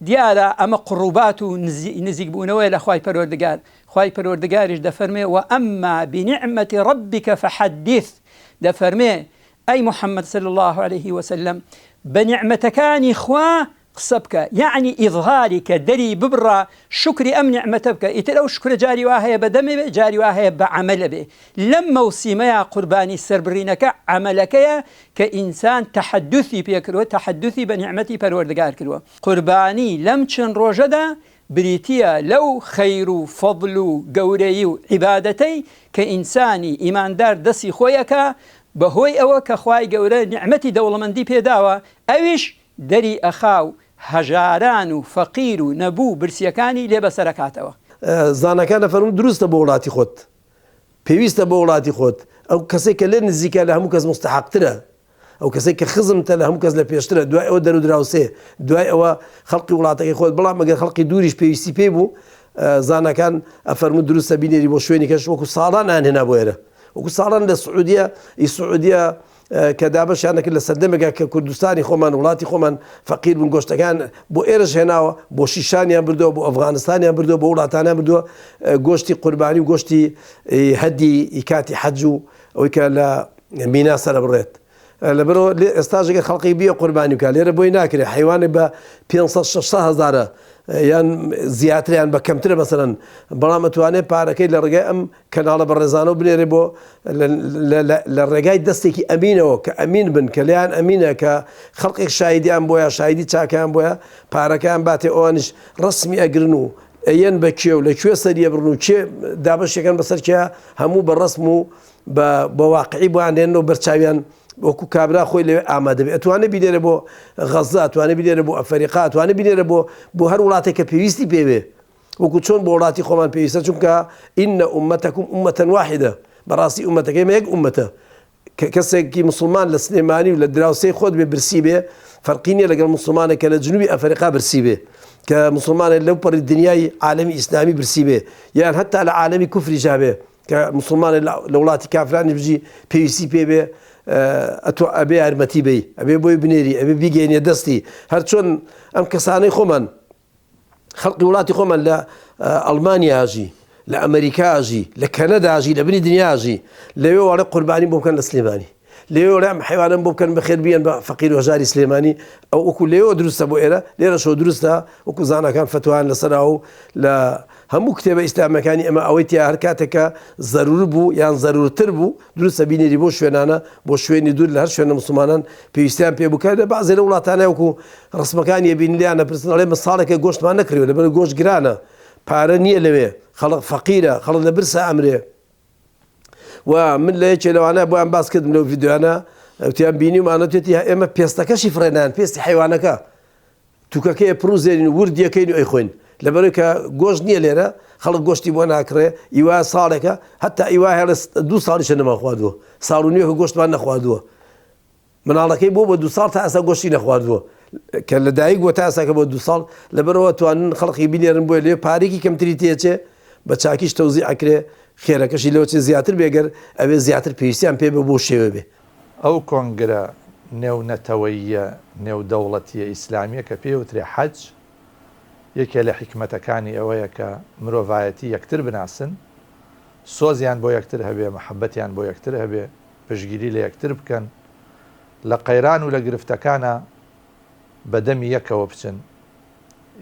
دیارە ئەمە قڕوبات و نزیک بوونەوەی لە خوای پەروەردگار. خوای پەروەردگاریش دەفەرمێ و ئەمما بنعمەتی ربک فحدث، دەفەرمێ ئەی محەممەد صلی الله عليه وسلم بە نعمەتەکانی خوا قسە بکە، یعنی ئیظهاری کە دەری ببڕە شکری ئەم نعمەتە بکە. ئیتر ئەو شکرە جاری وا هەیە بەدەمێ بێ، جاری وا هەیە بە عەمەلە بێ. لەم مەوسیمەیە قوربانی سەربڕینەکە عەمەلەکەیە کە ئینسان تەحەدوثی پێکردووە، تەحەدوثی بە نعمەتی پەروەردگار کردووە. قوربانی لەم چەند ڕۆژەدا بریتیە لەو خەیر و فەضل و گەورەی و عیبادەتەی کە ئینسانی ئیماندار دەستی خۆیەکە بەهۆی ئەوە کە خوای گەورە نعمەتی دەوڵەمەندی پێداوە، ئەویش دەری ئەخا و هەژاران و فەقیر و نەبوو برسیەکانی لێ بەسەرکاتەوە. زانەکان دەفەرمون دروستە بۆ وڵاتی خۆت، پێویستە بۆ وڵاتی خۆت. ئەو کەسێک کە لێ نزیکە لە هەموو کەس مستحقترە، ئەو کەسێک کە خزمتە لە هەموو کەس لە پێشترە، دوای ئەوە دەرودراوسێ، دوای ئەوە خەڵقی وڵاتەکەی خۆت. بەڵام ئەگەر خەڵقی دووریش پێویستی پێ بوو، زانەکان ئەفەرمون دروستە بینێری بۆ شوێنی کەش وەکو ساڵان هێنا بۆ ئێرە، وەکو ساڵان لە سعودیە کە دابەشیانەکرد لە سەردەمێکە کە کوردستانی خۆمان وڵاتی خۆمان فەقیر بوون، گۆشتەکان بۆ ئێرەش هێناوە، بۆ شیشانیان بردووە، بۆ ئەفغانستانیان بردووە، بۆ وڵاتانیان بردووە گۆشتی قوربانی و گۆشتی هەدی کاتی حەج و ئەوەی کە لە مینا سەرە بڕێت. لەبەرەوە ئێستاژێکە خەڵقی بیە قوربانی بکە، لێرە بۆی ناکرێت. حیوانێک بە 500-600 یان زیاتریان بە کەمترە مەسەرەن، بەڵام ئەتوانێت پارەکەی لە ڕێگای ئەم کەناڵە بەڕێزانە و بنێرێ بۆ لە ڕێگای دەستێکی ئەمینەوە کە ئەمین بن، کە لیان ئەمینە، کە خەڵقێک شایدیان بۆیە، شایدی چاکیان بۆیە، پارەکەیان باتێ ئەوانش ڕسمی ئەگرن و ئەیەن بە کێ و لەکوێ سەریە بڕن و کێ دابەشەکەن بەسەر کێ هەموو بە ڕسم و بە واقعی بۆیان دێنەوە بەرچاویان وەکو کابرا خۆی لەوێ ئامادە بێت. ئەتوانێت بینێرە بۆ غەزا، ئەتوانێت بینێرە بۆ ئەفریقا، ئەتوانێت بینێرە بۆ هەر وڵاتێک کە پێویستی پێوێ، وەکو چۆن بۆ وڵاتی خۆمان پێویستە. چونکە ئینە ئومەتەکم ئومەتەن واحیدە، بەڕاستی ئومەتەکەی مە یەک ئومەتە. کەسێکی مسلمان لە سلێمانی و لە دراوسەی خۆت بێ برسی بێ، فەرقی نییە لەگەڵ مسلمانێک کە لە جنوبی ئەفریقا برسی بێ، کە مسلمانێک لەو پەڕی دنیای عالەمی ئیسلامی برسی بێ، یان هەتا لە عالەمی کوفری جابێ کە مسلمانێک لە وڵاتی کافرانی بژی پێویستی پێ بێ، ئەبێ یارمەتی بی، ئەبێ بۆی بنێری، ئەبێ بیگەینێ دەستی. هەر چۆن ئەم کەسانەی خۆمان خەڵقی وڵاتی خۆمان لە ئەڵمانیاژی، لە ئەمریکاژی، لە کەنەداژی، لە بنی دنیاژی لەوێ وەڵێ قوربانی بۆ بکەن لە سلێمانی، لێوە ئەم حیوانم بۆ بکەن بەخێر بیان بە فەقیر و هەژاری سلێمانی. ئەو وەکو لێوە دروستە بۆ ئێرە، لێرەشەوە دروستە وەکو زانەکان فتوان لەسەرا و لە هەموو کتێبە ئیسلامەکانی ئەمە ئەوەی تیا هەر کاتێکە زەرور بوو یان زەرورتر بوو دروستە بینێری بۆ شوێنانە، بۆ شوێنی دوور لە هەر شوێنە مسلمانان پێویستیان پێ بکات. لە بەعزێ لە وڵاتانە وەکو ڕسمەکانی بینلیانە پرسنەڵێ مەساڵێکە گۆشتمان نەکرێت، لەبەر گۆشت گرانە، پارە نییە لەوێ، خەڵق فەقیرە، خەڵک لە برسە ئەمرێ. و من لە یەکێ لەوانە بۆیان باس کردم لەو ڤیدیۆیانە، ئەوتیان بینی ومانەتێتی ئێمە پێستەکەشی فرێنان، پێستی حیوانەکە تووکەکەی پرۆزێنین و وردیەکەین و ئەیخۆین، لەبەرەوەی کە گۆشت نییە لێرە، خەڵک گۆشتی بۆ ناکڕێ، ئیوا ساڵێکە هەتا ئیوا هێڵە 2 ساڵیشە نەما خواردووە، ساڵ و نیوەکە گۆشتمان نەخواردووە، مناڵەکەی بۆ بە 2 ساڵ تا ئەسا گۆشتی نەخواردووە، کە لە دایک بۆ تا ئەساکە بۆ 2 ساڵ. لەبەرەوە توانن خەڵقی بینێرن بۆیە لێ پارێکی کەمتری تێچێ بە چاکیش تەوزیع ئەکرێ، خێرەکەشی لەوە چێ زیاتر بێگەر ئەوێ زیاتر پێویستیان پێ بە بۆ شێوە بێ. ئەو کۆنگرە نێونەتەوەییە نێودەوڵەتیە ئیسلامیە کە پێوترێ حەج، یەکێ لە حکمەتەکانی ئەوەیە کە مرۆڤایەتی یەکتر بناسن، سۆزیان بۆ یەکتر هەبێ، مەحەبەتیان بۆ یەکتر هەبێ، پشگیری لە یەکتر بکەن، لە قەیران و لە گرفتەکانە بەدەمی یەکەوە بچن،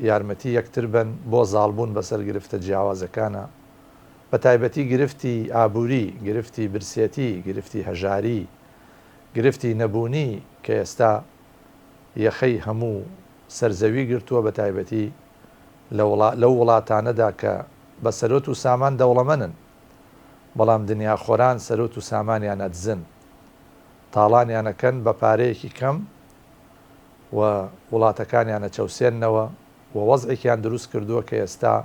یارمەتی یەکتر بن بۆ زاڵبوون بەسەر گرفتە جیاوازەکانە، بە تایبەتی گرفتی ئابووری، گرفتی برسێتی، گرفتی هەژاری، گرفتی نەبوونی کە ئێستا یەخەی هەموو سەرزەوی گرتووە، بە تایبەتی لەو وڵاتانەدا کە بە سەرۆت و سامان دەوڵەمەنن، بەڵام دنیا خۆران سەرۆت و سامانیان ئەدزن، تاڵانیانەکەن بە پارەیەکی کەم و وڵاتەکانیانە چەوسێننەوە و وەزعێکیان دروست کردووە کە ئێستا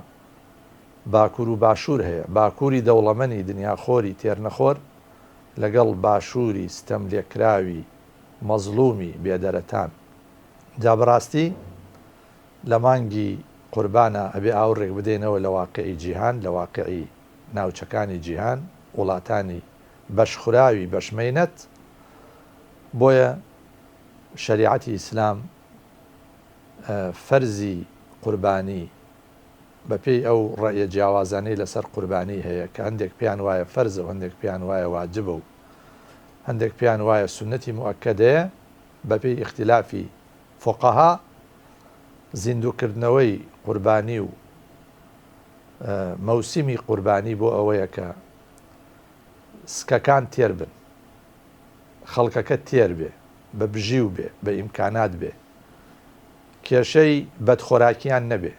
باکوور و باشوور هەیە، باکووری دەوڵەمەنی دنیاخۆری تێرنەخۆر لەگەڵ باشووری ستەم لێکراوی مەزلومی بێدەرەتان. جا بەڕاستی لە مانگی قوربانە ئەبێ ئاوڕێک بدەینەوە لە واقعی جیهان لە واقعی ناوچەکانی جیهان وڵاتانی بەشخوراوی بەشمەینەت بۆیە شریعەتی ئیسلام فەرزی قوربانی بەپێی ئەو ڕێیە جیاوازانەی لەسەر قوربانی هەیە کە هەندێک پێیان وایە فەرزە و هەندێک پێیان وایە واجبە و هەندێک پێیان وایە سونەتی مؤکەدەیە بەپێی اختلافی فقەها زیندووکردنەوەی قوربانی و مەوسیمی قوربانی بۆ ئەوەیە کە سکەکان تێر بن خەڵکەکە تێر بێ بە بژیو بێ بە ئیمکانات بێ کێشەی بەدخۆراکیان نەبێ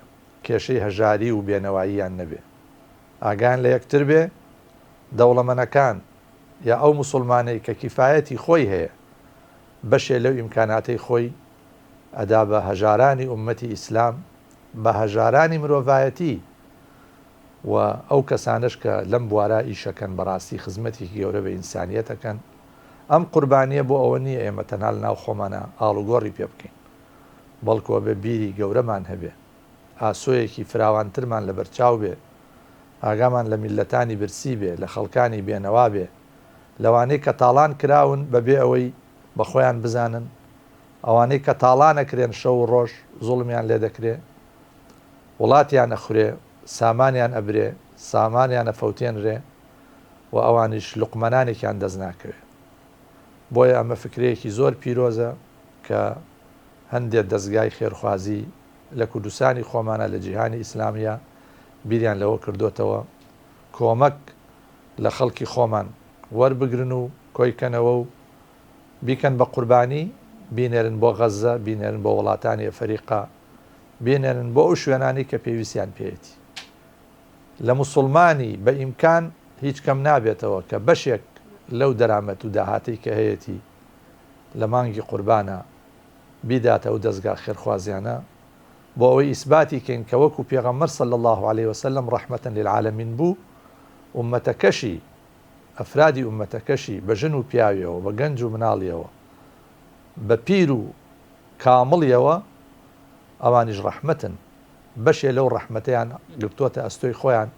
کێشەی هەژاری و بێنەواییان نەبێ ئاگان لە یەکتر بێ دەوڵەمەنەکان یا ئەو موسڵمانەی کە کیفایەتی خۆی هەیە بەشێ لەو ئیمکاناتی خۆی ئەدا بە هەژارانی ئومەتی ئیسلام بە هەژارانی مرۆڤایەتی و ئەو کەسانش کە لەم بوارە ئیشەکەن بەڕاستی خزمەتێکی گەورە بە ئینسانیەتەکەن ئەم قوربانیە بۆ ئەوە نییە ئێمە تەنال ناو خۆمانە ئاڵوگۆڕی پێ بکەین بەڵکوە بە بیری گەورەمان هەبێ ئاسۆیەکی فراوانترمان لە بەرچاو بێ ئاگامان لە میلەتانی برسی بێ لە خەڵکانی بێنەوا بێ لەوانەی کە تاڵان کراون بەبێ ئەوەی بە خۆیان بزانن ئەوانەی کە تاڵانەکرێن شەو و ڕۆژ زوڵمیان لێ دەکرێ وڵاتیان ئەخورێ سامانیان ئەبرێ سامانیان ئەفەوتێنرێ و ئەوانیش لوقمەنانێکیان دەست ناکەوێ بۆیە ئەمە فکرەیەکی زۆر پیرۆزە کە هەندێک دەستگای خێرخوازی لە کوردستانی خۆمانە لە جیهانی ئیسلامیە بیریان لەوە کردوتەوە کۆمەک لە خەڵکی خۆمان وەربگرن و کۆیکەنەوە و بیکەن بە قوربانی بینێرن بۆ غەزە بینێرن بۆ وڵاتانی ئەفریقا بینێرن بۆ ئەو شوێنانی کە پێویستیان پێێتی لە موسڵمانی بە ئیمکان هیچ کەم نابێتەوە کە بەشێک لەو دەرامەت و داهاتی کە هەیەی لە مانگی قوربانە بیداتە و دەستگا خێرخوازیانە بۆ ئەوەی ئیسباتی کەین کە وەکو پێغەمبەر صلی الله عليه وسلم ڕەحمەتەن للعالەمین بوو ئومەتەکەشی ئەفرادی ئومەتەکەشی بە ژن و پیاویەوە بە گەنج و مناڵیەوە بە پیر و کامڵیەوە ئەوانیش ڕەحمەتن بەشێ لەو ڕەحمەتەیان گرتووەتە ئەستۆی خۆیان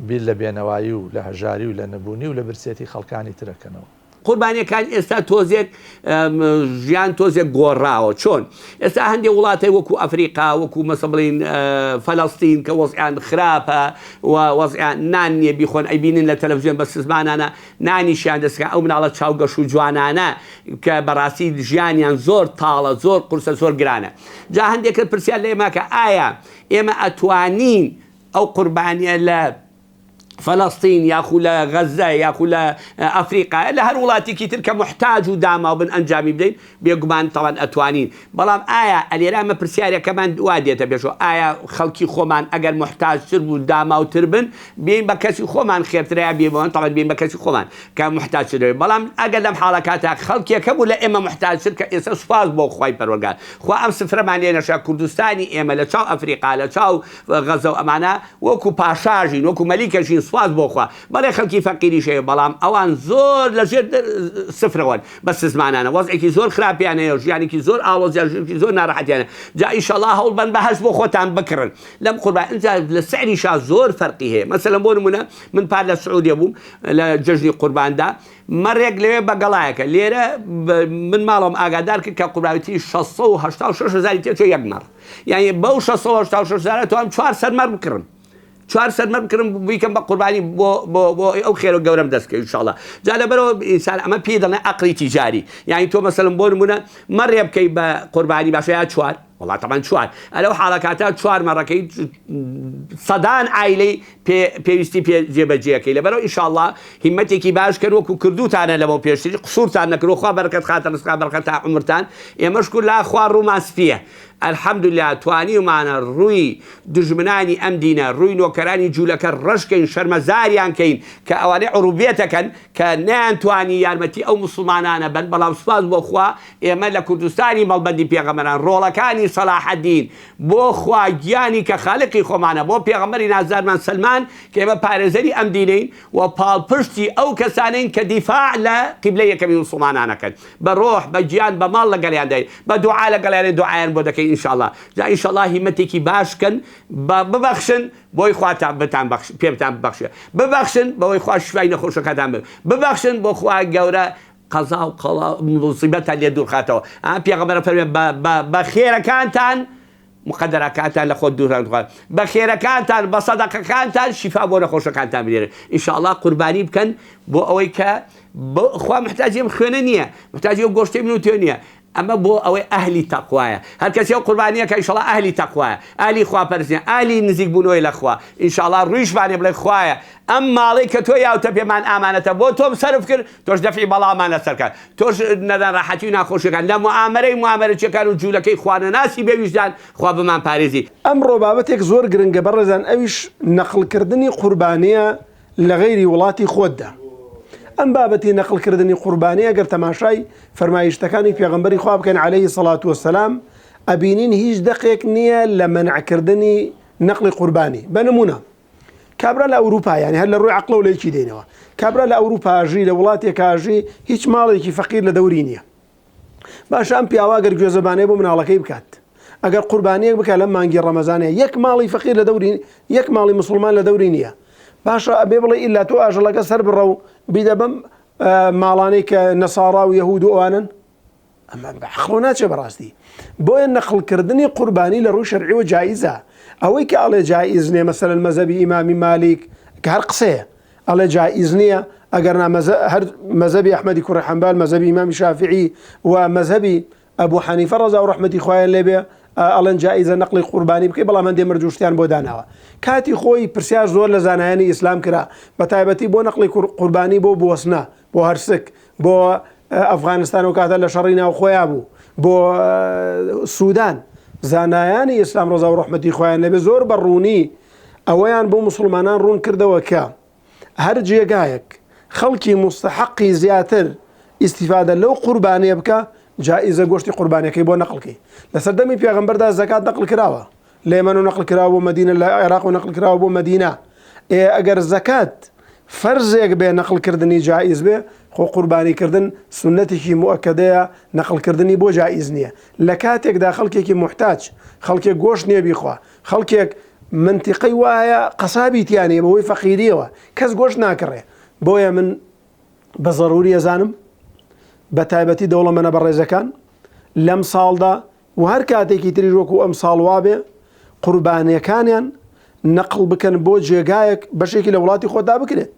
بیر لە بێنەوایی و لە هەژاری و لە نەبوونی و لە برسێتی خەڵکانی ترەکەنەوە قوربانیەکان ئێستا تۆزێک ژیان تۆزێک گۆڕاوە چۆن ئێستا هەندێک وڵاتی وەکو ئەفریقا وەکو مەسە بڵین فەلەستین کە وەزعیان خراپە و وەزعیان نان نییە بیخۆن ئەیبینن لە تەلەڤیزیۆن بە سزمانانە نانیشیان دەستکە ئەو مناڵە چاوگەش و جوانانە کە بەڕاستی ژیانیان زۆر تاڵە زۆر قورسە زۆر گرانە جا هەندێکت پرسیان لە ئێمە کە ئایا ئێمە ئەتوانین ئەو قوربانیە لە فلسطین یاخو لە غەزە یاخو لە ئەفریقا لە هەر وڵاتێکی تر کە محتاج و داما بن ئەنجامی بدەین بێگومان تەوان ئەتوانین بەڵام ئایا ئەلێرامە پرسیارەکەمان وا دێتە بێژەوە ئایا خەڵکی خۆمان ئەگەر محتاجتر بوو داماوتر بن بین بە کەسی خۆمان خێرتریا بێبووان تەوان بین بە کەسی خۆمان کە محتاجتر بەڵام ئەگەر لەم حاڵەکاتە خەڵکیەکە بوو لە ئێمە محتاجتر کە ئێستا سوپاس بۆ خوای پەروەردگار خوا ئەم سفرەمان لێ نەشا کوردستانی ئێمە لە چاو ئەفریقا لە چاو غەزە و ئەمانە وەکو پاشاژین وەکو مەلیکەژین سواز بۆخوا بەڵێ خەڵکی فەقیری شەیە بەڵام ئەوان زۆر لەژێر سفرەوەن بەس زمانانە وەزعێکی زۆر خراپیانەیە ژیانێکی زۆر ئاڵۆزیانێکی زۆر ناڕەحەتیانە جا ئیشەڵڵا هەوڵ بن بەهەشت بۆ خۆتان بکڕن لەم قوربان ئینجا لە سعریشا زۆر فەرقی هەیە مەسەلەن بۆ نمونە من پار لە سعودیە بووم لە جەژنی قورباندا مەڕێک لەوێ بەگەڵایەکە لێرە من ماڵم ئاگادار کرد کە قوربانەتی 686,000 تێ چۆ یەک مەڕ یعنی بەو 686,000 توام 4 سەرمەڕ بکڕم 4 سەرمەڕ بکڕم بیکەم بە قوربانی بۆ ئەو خێرە گەورەم دەستکە ئینشاءڵڵا جا لەبەرەوە ئینسان ئەمە پێ دەڵێن عەقڵی تیجاری یعنی تۆ مەسەلەن بۆ نمونە مەڕێ بکەی بە قوربانی باشە یا 4 والله طبعا 4 ئەلەو حاڵەکاتە 4 مەڕەکەی سەدان عایلەی پێویستی پێ جێبەجێەکەی لەبەرەوە ئینشاءڵڵا هیممەتێکی باش کرد وەکو کردوتانە لەمەوە پێشتری قسوورتان نەکرۆ خوا بەرەکەت خاتە ڕزقا بەرەکەت تا عومرتان ئێمەش کورد لا خوا ڕوومان سپیە الحەمدوللا توانیمانە ڕووی دژمنانی ئەم دینە ڕووی نۆکەرانی جوولەکە ڕەشکەین شەرمەزاریان کەین کە ئەوانەی عروبێتەکەن کە نەیانتوانی یارمەتی ئەو موسڵمانانە بن بەڵام سوپاس بۆ خوا ئێمە لە کوردستانی مەڵبەندی پێغەمبەران ڕۆڵەکانی سەلاحەدین بۆ خوا گیانی کە خالقی خۆمانە بۆ پێغەمبەری نازدارمان سلمان کە ئێمە پارێزەری ئەم دینەین و پاڵپشتی ئەو کەسانین کە دیفاع لە قیبلەی یەکەمی موسڵمانانەکەن بە ڕۆح بە گیان بە ماڵ لەگەڵیان دەین بە دوعا لەگەڵیان دوعایان بۆ دەکەین إن شاء الله جا إن شاء الله همتێکی باشکەن ببەخشن بۆی خواتان بتان پێتان ببەخشێ ببەخشن بەوەی خوا شوای نەخۆشەکەتان ببەخشن بۆ خوا گەورە قەزا و قەڵا موسیبەتان لێ دوورخاتەوە پێغەمبەر فەرمێ بە خێرەکانتان مقدرەکانتان لە خۆت دوورخات بە خێرەکانتان بە سەدەقەکانتان شیفا بۆ نەخۆشەکانتان بنێرن إن شاء الله قوربانی بکەن بۆ ئەوەی کە خوا محتاجی ئەم خوێنە نییە محتاجی ئەو گۆشتەی من و تۆ نییە ئەمە بۆ ئەوەی ئەهلی تەقوایە هەر کەسی ئەو قوربانیەکە ئین شاء الله ئەهلی تەقوایە ئەهلی خواپەرستیە ئەهلی نزیک بوونەوەی لە خوا ئین شاء الله ڕوویشبانێ بڵێ خوایە ئەم ماڵی کە تۆ یاوتە پێمان ئامانەتە بۆ تۆم سەرف کرد تۆش دەفعی بەڵامان لەسەرکە تۆش نەدان ڕاحەتی و ناخۆشیەکان لە موامەرەچیەکان و جوولەکەی خوانەناسی بێویژدان خوا بمان پارێزی ئەمڕۆ بابەتێک زۆر گرنگە بەڕێزان ئەویش نەقڵکردنی قوربانیە لە غەیری وڵاتی خۆتدا ئەم بابەتی نەقڵکردنی قوربانی ئەگەر تەماشای فەرمایشتەکانی پێغەمبەری خوا بکەن عەلەیهی سەڵات وەسەلام ئەبینین هیچ دەقێک نییە لە مەنعکردنی نەقڵی قوربانی بە نمونە کابرا لە ئەوروپا یانی هەر لە ڕووی عەقڵە و لەیەکی دێنەوە کابرا لە ئەوروپاژی لە وڵاتێکاژی هیچ ماڵێکی فەقیر لە دەوری نییە باشە ئەم پیاوا گەر گوێزەبانەیە بۆ مناڵەکەی بکات ئەگەر قوربانیەک بکە لەم مانگی ڕەمەزانەیە یەک ماڵی فەقیر لە دەوری یەک ماڵی مسلمان لە دەوری نییە باشە ئەبێ بڵێ ئیلا تۆ ئاژەڵەکە سەر بڕە و بیدە بەم ماڵانەی کە نەسارا و یەهود و ئەوانن ئەمە عەقڵ ناچێ بەڕاستی بۆیە نەقڵکردنی قوربانی لە ڕووی شەرعیەوە جایزە ئەوەی کە ئەڵێ جایز نییە مەسەلەن مەزەبی ئیمامی مالیک کە هەر قسەیە ئەڵێ جایز نییە ئەگەر هەر مەزەبی ئەحمەدی کوڕی حەمبال مەزەبی ئیمامی شافعی و مەزەبی ئەبوو حەنیفە ڕەزا و ڕەحمەتی خوایان لێبێ ئەڵێن جایزە نەقڵی قوربانی بکەی بەڵام هەندێک مەرجوشتیان بۆ داناوە کاتی خۆی پرسیار زۆر لە زانایانی ئیسلام کرا بە تایبەتی بۆ نەقڵی قوربانی بۆ بوەسنە بۆ هەرسک بۆ ئەفغانستان و کاتە لە شەڕی ناو خۆیان بوو بۆ سوودان زانایانی ئیسلام ڕەزا و ڕەحمەتی خوایان لێبێ زۆر بەڕوونی ئەوەیان بۆ مسلمانان ڕوون کردەوە کە هەر جێگایەک خەڵکی مستحقی زیاتر ئیستیفادە لەو قوربانیە بکە جائزە گۆشتی قوربانیەکەی بۆ نەقڵکەی لە سەردەمی پێغەمبەردا زەکات نەقڵ کراوە لە یەمەن و نەقڵ کراوە بۆ مەدینە لە عێراق و نەقڵ کراوە بۆ مەدینە ئەگەر زەکات فەرزێک بێ نەقڵکردنی جائز بێ خۆ قوربانیکردن سنەتێکی مؤکدەیە نەقڵکردنی بۆ جائز نییە لە کاتێکدا خەڵکێکی محتاج خەڵکێک گۆشت نییە بیخوا خەڵکێک منتیقەی وایە قەسابی تیانێ بەهۆی فەقیریەوە کەس گۆشت ناکڕێ بۆیە من بە ضەروری ئەزانم بە تایبەتی دەوڵەمەنە بەڕێزەکان لەم ساڵدا و هەر کاتێکی تریش وەکو ئەم ساڵ وابێ قوربانیەکانیان نەقڵ بکەن بۆ جێگایەک بەشێکی لە وڵاتی خۆدا بکرێت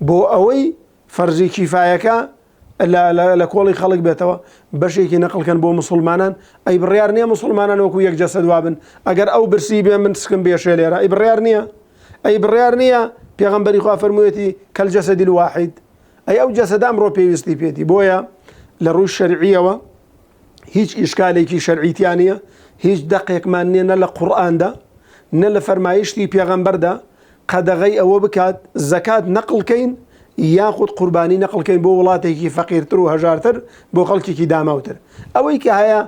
بۆ ئەوەی فەرزی کیفایەکە لە کۆڵی خەڵک بێتەوە بەشێکی نەقڵکەن بۆ مسلمانان ئەی بڕیار نییە مسلمانان وەکو یەک جەسەد وابن ئەگەر ئەو برسی بێ من سکم بێشێ لێرە ئەی بڕیار نییە ئەی بڕیار نییە پێغەمبەری خوا فەرموویەتی کەل جەسەدی الواحید ئەی ئەو جەسەدا ئەمڕۆ پێویستی پێێتی بۆیە لە ڕووی شەرعیەوە هیچ ئیشکالێکی شەرعیتیان نییە هیچ دەقێکمان نییە نە لە قورئاندا نە لە فەرمایشتی پێغەمبەردا قەدەغەی ئەوە بکات زەکات نەقڵکەین یاخود قوربانی نەقڵکەین بۆ وڵاتێکی فەقیرتر و هەژارتر بۆ خەڵکێکی داماوتر ئەوەی کە هەیە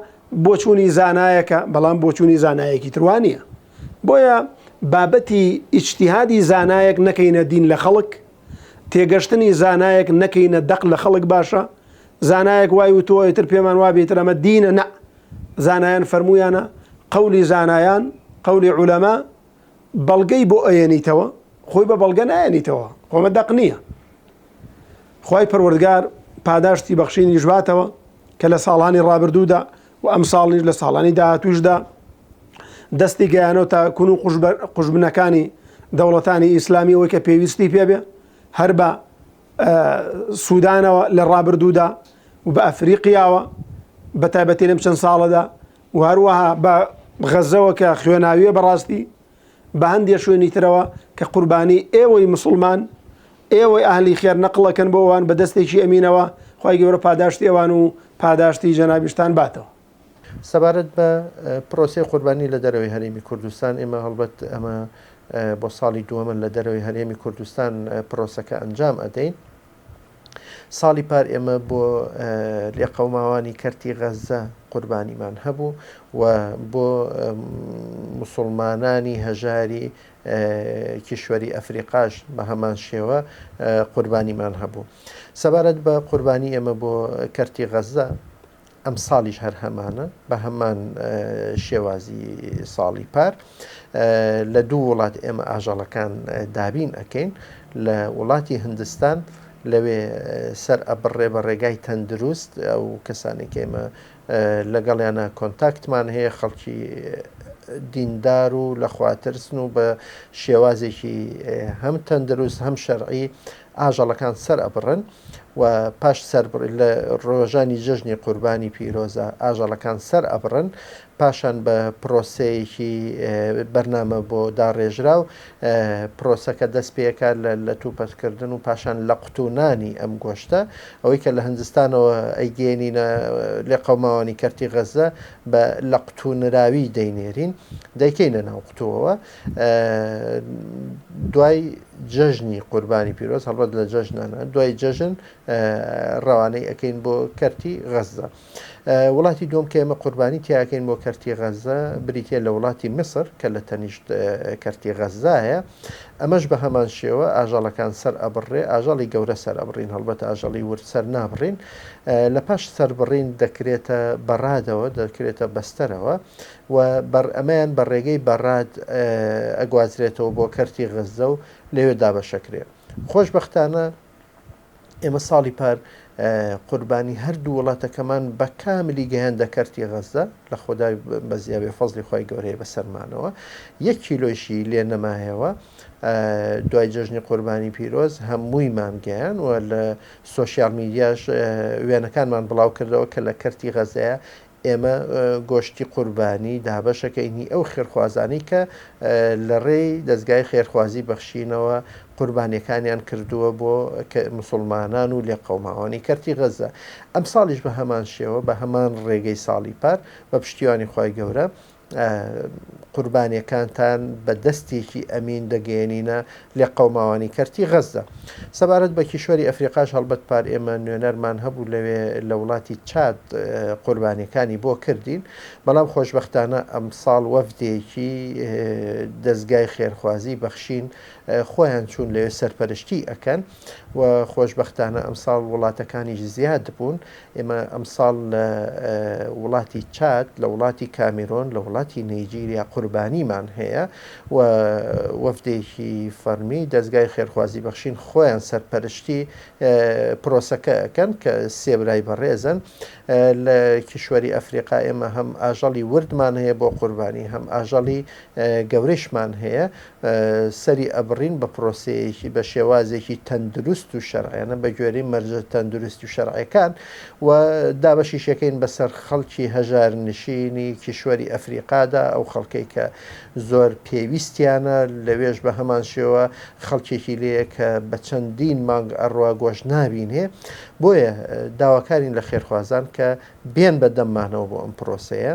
بۆچوونی زانایەکە بەڵام بۆچوونی زانایەکی تروانیە بۆیە بابەتی ئیجتیهادی زانایەک نەکەینە دین لە خەڵک تێگەشتنی زانایەک نەکەینە دەق لە خەڵک باشە زانایەک وای و تۆ ئێتر پێمان وابێتر ئەمە دینە نە زانایان فەرمویانە قەولی زانایان قەولی عولەما بەڵگەی بۆ ئەیەنیتەوە خۆی بە بەڵگە نایەنیتەوە خۆمە دەق نییە خوای پەروەردگار پاداشتی بەخشینی ژواتەوە کە لە ساڵانی ڕابردوودا و ئەم ساڵنیش لە ساڵانی داهاتووشدا دەستی گەیانەوە تا کون و قوشبنەکانی دەوڵەتانی ئیسلامی ئەوەی کە پێویستی پێبێ هەر بە سوودانەوە لە ڕابردوودا و بە ئەفریقیاوە بە تایبەتی لەم چەند ساڵەدا و هەروەها بە غەزەوە کە خوێناویە بەڕاستی بە هەندێک شوێنی ترەوە کە قوربانی ئێوەی مسلمان ئێوەی ئاهلی خێر نەقڵەکەن بۆ ئەوان بە دەستێکی ئەمینەوە خوای گەورە پاداشتی ئەوان و پاداشتی جەنابیشتان باتەوە. سەبارەت بە پرۆسی قوربانی لە دەرەوەی هەرێمی کوردستان ئێمە هەڵبەت ئەمە بۆ ساڵی دووەمە لە دەرەوەی هەرێمی کوردستان پرۆسەکە ئەنجام ئەدەین. ساڵی پار ئێمە بۆ لێقەوماوانی کەرتی غەزە قوربانیمان هەبوو و بۆ مسلمانانی هەژاری کیشوەری ئەفریقاش بە هەمان شێوە قوربانیمان هەبوو. سەبارەت بە قوربانی ئێمە بۆ کەرتی غەزە ئەم ساڵیش هەر هەمانە بە هەمان شێوازی ساڵی پار لە دوو وڵات ئێمە ئاژەڵەکان دابین ئەکەین لە وڵاتی هندستان لەوێ سەر ئەبڕێ بە ڕێگای تەندروست ئەو کەسانی ئێمە لەگەڵیانە کۆنتاکتمان هەیە خەڵکی دیندار و لە خواترسن و بە شێوازێکی هەم تەندروست هەم شەرعی ئاژەڵەکان سەر ئەبڕن و پاش لە ڕۆژانی جژنی قوربانی پیرۆزە ئاژەڵەکان سەر ئەبڕن پاشان بە پرۆسەیەکی بەرنامە بۆ داڕێژرا و پرۆسەکە دەست پێەکە لە تووپەتکردن و پاشان لە قوتونانی ئەم گۆشتە ئەوەی کە لە هندستانەوە ئەیگەێنینە لێ قەوماوانی کەرتی غەزە بە لە قوتونراوی دەینێرین دەیکەینە ناو قوتوەوە دوای جژنی قوربانی پیرۆز هەڵبەت لە جەژنانە دوای جەژن ڕەوانەی ئەەکەین بۆ کەرتی غەزە. وڵاتی دوم کە ئێمە قوربانی تیاکەین بۆ کەرتی غەزە بریتە لە وڵاتی میسر کە لە تەنیشت کەرتی غەزایە ئەمەش بە هەمان شێوە ئاژەڵەکان سەر ئەبڕێ ئاژەڵی گەورە سەر ئەبڕین هەڵبەت ئاژەڵی ورد سەر نابڕین لە پاش سەربڕین دەکرێتە بەڕادەوە دەکرێتە بەستەرەوە و ئەمەیان بە ڕێگەی بەڕاد ئەگوازرێتەوە بۆ کەرتی غەزە و لەوێ دابەشەکرێ. خۆشبەختانە ئێمە ساڵی پار قوربانی هەردوو وڵاتەکەمان بە کاملی گەیاندە کەرتی غەزە لە خۆدای بەزیابێ فەزلی خۆی گەورەیە بەسەرمانەوە 1 کیلۆیشی لێ نەماهەوە دوای جژنی قوربانی پیرۆز هەموویمان گەیان و لە سۆشیال میدیاش وێنەکانمان بڵاو کردەوە کە لە کەرتی غەزەیە ئێمە گۆشتی قوربانی دابەشەکەینی ئەو خێرخوازانی کە لە ڕێی دەستگای خێرخوازی بەخشینەوە قوربانیەکانیان کردووە بۆ مسلمانان و لێ قەوماوانی کەرتی غەزە. ئەم ساڵیش بە هەمان شێوە بە هەمان ڕێگەی ساڵی پار بە پشتیوانی خۆی گەورە قوربانیەکانتان بە دەستێکی ئەمین دەگەێنینە لێ قەوماوانی کەرتی غەزە. سەبارەت بە کیشوەری ئەفریقاش هەڵبەت پار ئێمە نوێنەرمان هەبوو لەوێ لە وڵاتی چاد قوربانیەکانی بۆ کردین بەڵام خۆشبەختانە ئەم ساڵ وەفدێکی دەستگای خێرخوازی بەخشین خۆیان چوون لەوێ سەرپەرشتی ئەکەن و خۆشبەختانە ئەم ساڵ وڵاتەکانی زیاد بوون. ئێمە ئەم ساڵ لە وڵاتی چاد لە وڵاتی کامیرۆن لە وڵاتی نەیجیریا قوربانیمان هەیە و وەفدێکی فەرمی دەستگای خێرخوازی بەخشین خۆیان سەرپەرشتی پرۆسەکە ئەەکەن کە سێبرای بەڕێزن لە کیشوەری ئەفریقا ئێمە هەم ئاژەڵی وردمان هەیە بۆ قوربانی هەم ئاژەڵی گەورەشمان هەیە سەری ئەبڕین بە پرۆسەیەکی بە شێوازێکی تەندروست و شەرعیانە بە گوێرەی مەرجە تەندروست و شەرعیەکان و دابەشیشەکەین بەسەر خەڵکی هەژار نشینی کیشوەری ئەفریقادا ئەو خەڵکەی کە زۆر پێویستیانە لەوێش بە هەمان شێوە خەڵکێکی لەیە کە بە چەندین مانگ ئەڕوا گۆشت نابینێ بۆیە داواکارین لە خێرخوازان کە بێن بە دەممانەوە بۆ ئەم پرۆسەیە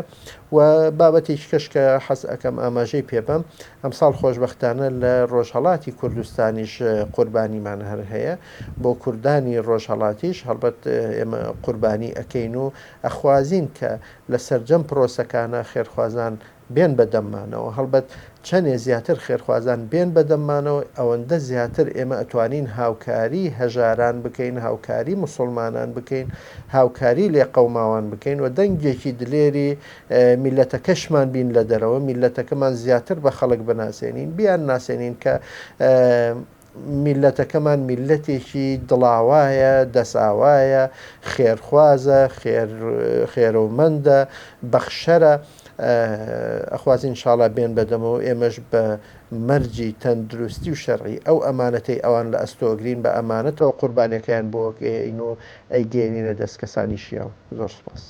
و بابەتێکی کەش کە حەز ئەەکەم ئاماژەی پێبم ئەم ساڵ خۆشبەختانە لە ڕۆژهەڵاتی کوردستانیش قوربانیمان هەر هەیە بۆ کوردانی ڕۆژهەڵاتیش هەڵبەت ئێمە قوربانی ئەەکەین و ئەخوازین کە لە سەرجەم پرۆسەکانە خێرخوازان بێن بە دەممانەوە هەڵبەت چەندێ زیاتر خێرخوازان بێن بە دەممانەوە ئەوەندە زیاتر ئێمە ئەتوانین هاوکاری هەژاران بکەین هاوکاری مسلمانان بکەین هاوکاری لێ قەوماوان بکەین و دەنگێکی دلێری میلەتەکەشمان بین لە دەرەوە میلەتەکەمان زیاتر بە خەڵک بناسێنین بیان ناسێنین کە میلەتەکەمان میلەتێکی دڵاوایە دەساوایە خێرخوازە خێرەومەندە بەخشەرە ئەخوازی ئینشاڵڵا بێن بەدەمەوە ئێمەش بە مەرجی تەندروستی و شەرعی ئەو ئەمانەتەی ئەوان لە ئەستۆگرین بە ئەمانەتەوە قوربانیەکەیان بۆ ئەیگەێنینە دەست کەسانی شیاو. زۆر سوپاس.